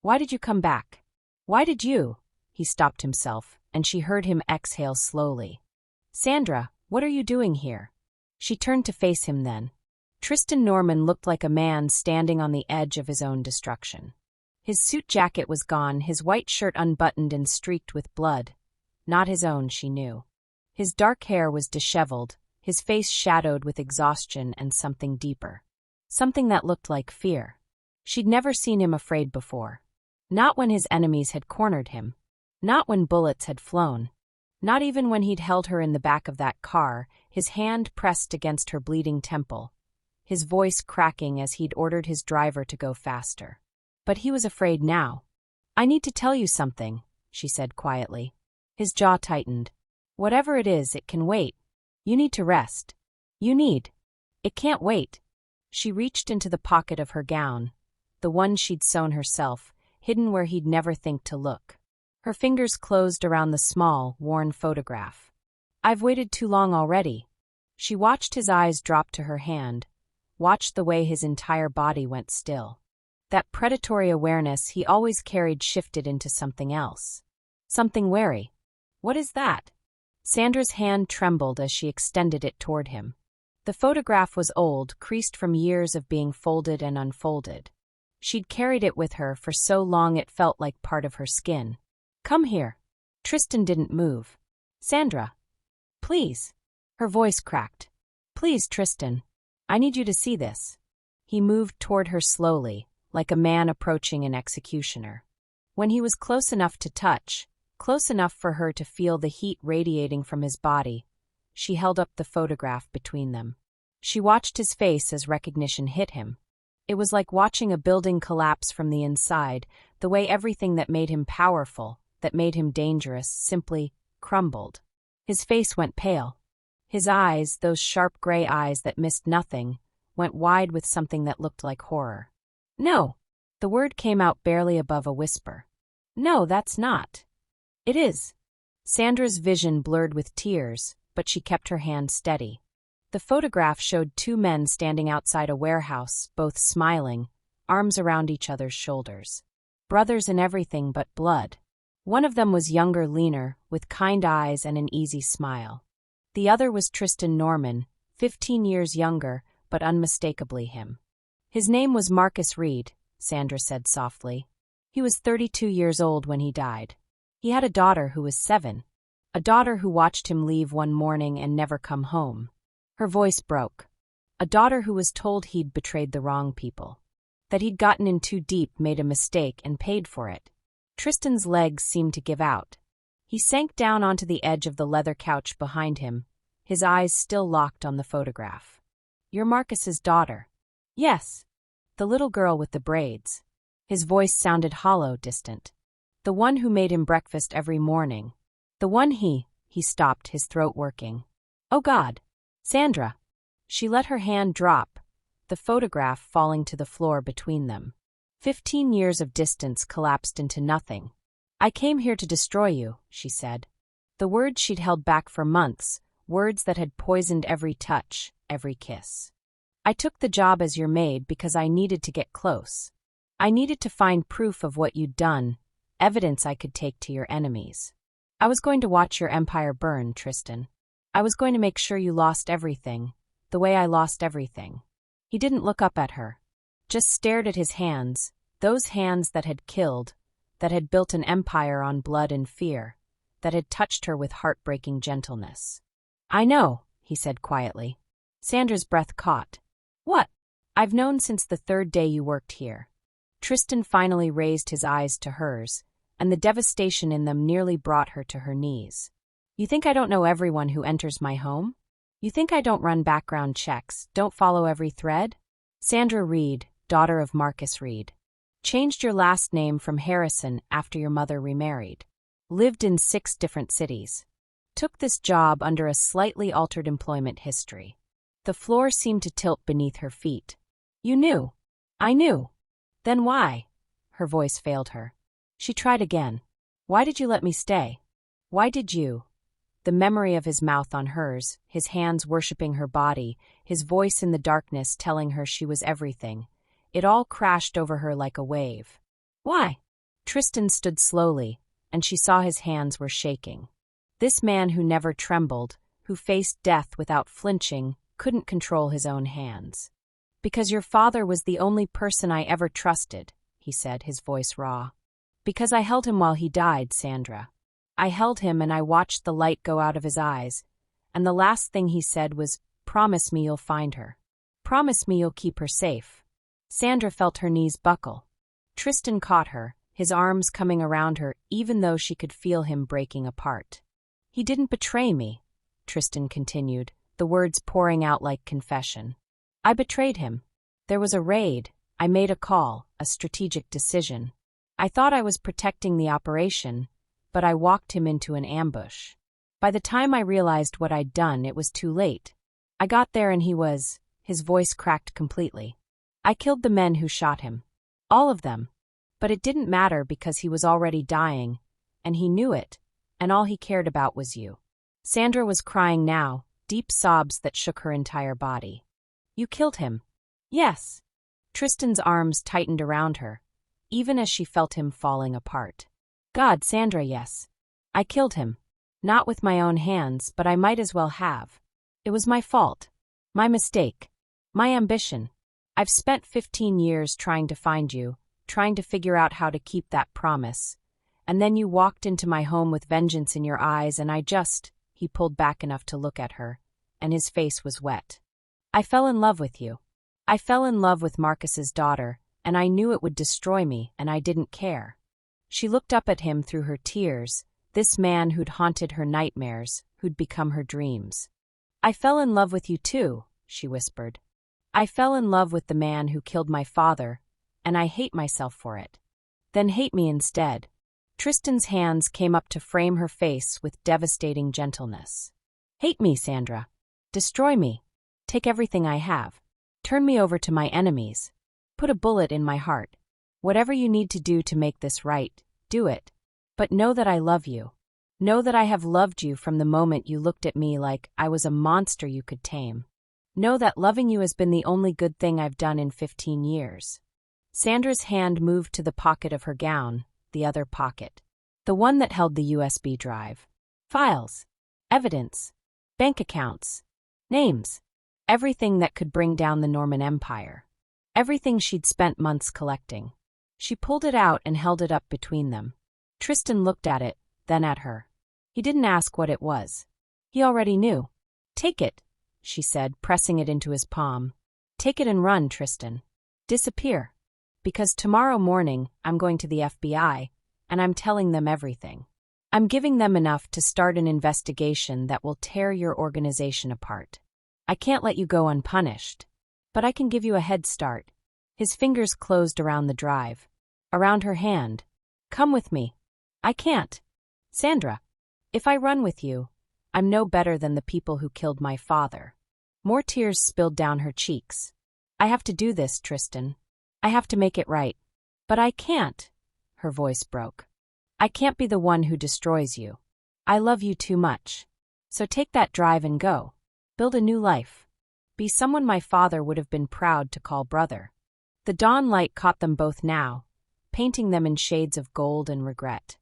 Why did you come back? Why did you? He stopped himself, and she heard him exhale slowly. Sandra, what are you doing here? She turned to face him then. Tristan Norman looked like a man standing on the edge of his own destruction. His suit jacket was gone, his white shirt unbuttoned and streaked with blood. Not his own, she knew. His dark hair was disheveled, his face shadowed with exhaustion and something deeper. Something that looked like fear. She'd never seen him afraid before. Not when his enemies had cornered him. Not when bullets had flown. Not even when he'd held her in the back of that car, his hand pressed against her bleeding temple, his voice cracking as he'd ordered his driver to go faster. But he was afraid now. I need to tell you something, she said quietly. His jaw tightened. Whatever it is, it can wait. You need to rest. You need. It can't wait. She reached into the pocket of her gown, the one she'd sewn herself, hidden where he'd never think to look. Her fingers closed around the small, worn photograph. "I've waited too long already." She watched his eyes drop to her hand, watched the way his entire body went still. That predatory awareness he always carried shifted into something else. Something wary. "What is that?" Sandra's hand trembled as she extended it toward him. The photograph was old, creased from years of being folded and unfolded. She'd carried it with her for so long it felt like part of her skin. "Come here." Tristan didn't move. "Sandra. Please." Her voice cracked. "Please, Tristan. I need you to see this." He moved toward her slowly, like a man approaching an executioner. When he was close enough to touch, close enough for her to feel the heat radiating from his body, she held up the photograph between them. She watched his face as recognition hit him. It was like watching a building collapse from the inside, the way everything that made him powerful, that made him dangerous, simply crumbled. His face went pale. His eyes, those sharp gray eyes that missed nothing, went wide with something that looked like horror. "No." The word came out barely above a whisper. "No, that's not." "It is." Sandra's vision blurred with tears, but she kept her hand steady. The photograph showed two men standing outside a warehouse, both smiling, arms around each other's shoulders. Brothers in everything but blood. One of them was younger, leaner, with kind eyes and an easy smile. The other was Tristan Norman, 15 years younger, but unmistakably him. "His name was Marcus Reed," Sandra said softly. "He was 32 years old when he died. He had a daughter who was 7. A daughter who watched him leave one morning and never come home." Her voice broke. "A daughter who was told he'd betrayed the wrong people. That he'd gotten in too deep, made a mistake, and paid for it." Tristan's legs seemed to give out. He sank down onto the edge of the leather couch behind him, his eyes still locked on the photograph. "You're Marcus's daughter." "Yes." "The little girl with the braids." His voice sounded hollow, distant. "The one who made him breakfast every morning. The one he stopped, his throat working." "Oh God." "Sandra." She let her hand drop, the photograph falling to the floor between them. 15 years of distance collapsed into nothing. "I came here to destroy you," she said. The words she'd held back for months, words that had poisoned every touch, every kiss. "I took the job as your maid because I needed to get close. I needed to find proof of what you'd done, evidence I could take to your enemies. I was going to watch your empire burn, Tristan. I was going to make sure you lost everything, the way I lost everything." He didn't look up at her, just stared at his hands, those hands that had killed, that had built an empire on blood and fear, that had touched her with heartbreaking gentleness. "I know," he said quietly. Sandra's breath caught. "What?" "I've known since the 3rd day you worked here." Tristan finally raised his eyes to hers, and the devastation in them nearly brought her to her knees. "You think I don't know everyone who enters my home? You think I don't run background checks, don't follow every thread? Sandra Reed, daughter of Marcus Reed. Changed your last name from Harrison after your mother remarried. Lived in 6 different cities. Took this job under a slightly altered employment history." The floor seemed to tilt beneath her feet. "You knew." "I knew." "Then why?" Her voice failed her. She tried again. "Why did you let me stay? Why did you?" The memory of his mouth on hers, his hands worshipping her body, his voice in the darkness telling her she was everything. It all crashed over her like a wave. "Why?" Tristan stood slowly, and she saw his hands were shaking. This man who never trembled, who faced death without flinching, couldn't control his own hands. "Because your father was the only person I ever trusted," he said, his voice raw. "Because I held him while he died, Sandra. I held him and I watched the light go out of his eyes, and the last thing he said was, 'Promise me you'll find her. Promise me you'll keep her safe.'" Sandra felt her knees buckle. Tristan caught her, his arms coming around her even though she could feel him breaking apart. "He didn't betray me," Tristan continued, the words pouring out like confession. "I betrayed him. There was a raid. I made a call, a strategic decision. I thought I was protecting the operation, but I walked him into an ambush. By the time I realized what I'd done, it was too late. I got there and his His voice cracked completely. I killed the men who shot him. All of them. But it didn't matter because he was already dying, and he knew it, and all he cared about was you. Sandra was crying now, deep sobs that shook her entire body. You killed him. Yes. Tristan's arms tightened around her, even as she felt him falling apart. God, Sandra, yes. I killed him. Not with my own hands, but I might as well have. It was my fault. My mistake. My ambition. I've spent 15 years trying to find you, trying to figure out how to keep that promise. And then you walked into my home with vengeance in your eyes and he pulled back enough to look at her, and his face was wet. I fell in love with you. I fell in love with Marcus's daughter, and I knew it would destroy me, and I didn't care. She looked up at him through her tears, this man who'd haunted her nightmares, who'd become her dreams. I fell in love with you too, she whispered. I fell in love with the man who killed my father, and I hate myself for it. Then hate me instead. Tristan's hands came up to frame her face with devastating gentleness. Hate me, Sandra. Destroy me. Take everything I have. Turn me over to my enemies. Put a bullet in my heart. Whatever you need to do to make this right, do it. But know that I love you. Know that I have loved you from the moment you looked at me like I was a monster you could tame. Know that loving you has been the only good thing I've done in 15 years. Sandra's hand moved to the pocket of her gown, the other pocket. The one that held the USB drive. Files. Evidence. Bank accounts. Names. Everything that could bring down the Norman Empire. Everything she'd spent months collecting. She pulled it out and held it up between them. Tristan looked at it, then at her. He didn't ask what it was. He already knew. Take it, she said, pressing it into his palm. Take it and run, Tristan. Disappear. Because tomorrow morning, I'm going to the FBI, and I'm telling them everything. I'm giving them enough to start an investigation that will tear your organization apart. I can't let you go unpunished. But I can give you a head start. His fingers closed around the drive. Around her hand. Come with me. I can't. Sandra. If I run with you, I'm no better than the people who killed my father. More tears spilled down her cheeks. I have to do this, Tristan. I have to make it right. But I can't. Her voice broke. I can't be the one who destroys you. I love you too much. So take that drive and go. Build a new life. Be someone my father would have been proud to call brother. The dawn light caught them both now, painting them in shades of gold and regret.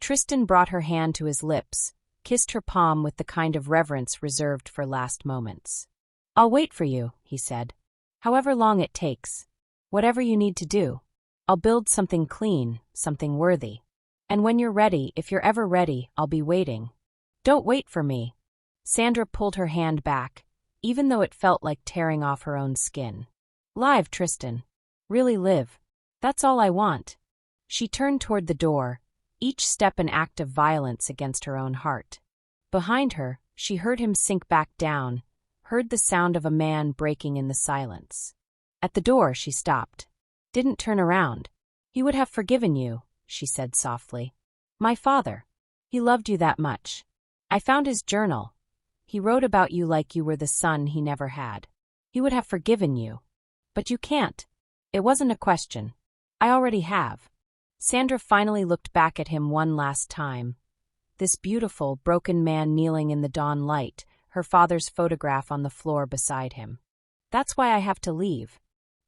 Tristan brought her hand to his lips, kissed her palm with the kind of reverence reserved for last moments. I'll wait for you, he said. However long it takes. Whatever you need to do. I'll build something clean, something worthy. And when you're ready, if you're ever ready, I'll be waiting. Don't wait for me. Sandra pulled her hand back, even though it felt like tearing off her own skin. Live, Tristan. Really live. That's all I want. She turned toward the door, each step an act of violence against her own heart. Behind her, she heard him sink back down, heard the sound of a man breaking in the silence. At the door, she stopped. Didn't turn around. He would have forgiven you, she said softly. My father. He loved you that much. I found his journal. He wrote about you like you were the son he never had. He would have forgiven you. But you can't. It wasn't a question. I already have. Sandra finally looked back at him one last time. This beautiful, broken man kneeling in the dawn light, her father's photograph on the floor beside him. That's why I have to leave.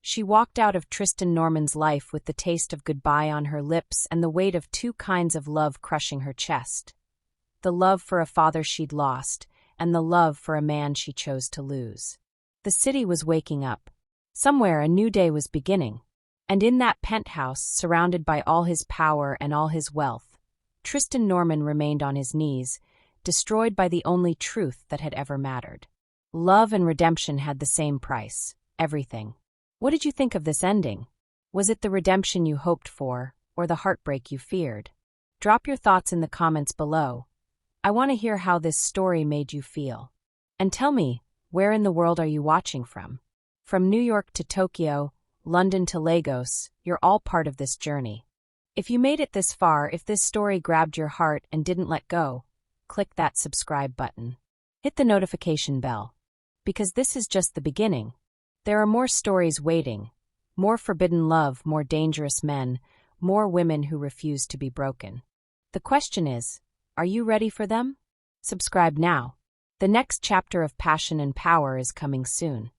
She walked out of Tristan Norman's life with the taste of goodbye on her lips and the weight of two kinds of love crushing her chest. The love for a father she'd lost, and the love for a man she chose to lose. The city was waking up. Somewhere a new day was beginning. And in that penthouse, surrounded by all his power and all his wealth, Tristan Norman remained on his knees, destroyed by the only truth that had ever mattered. Love and redemption had the same price, everything. What did you think of this ending? Was it the redemption you hoped for, or the heartbreak you feared? Drop your thoughts in the comments below. I want to hear how this story made you feel. And tell me, where in the world are you watching from? From New York to Tokyo, London to Lagos, you're all part of this journey. If you made it this far, if this story grabbed your heart and didn't let go, click that subscribe button. Hit the notification bell. Because this is just the beginning. There are more stories waiting. More forbidden love, more dangerous men, more women who refuse to be broken. The question is, are you ready for them? Subscribe now. The next chapter of Passion and Power is coming soon.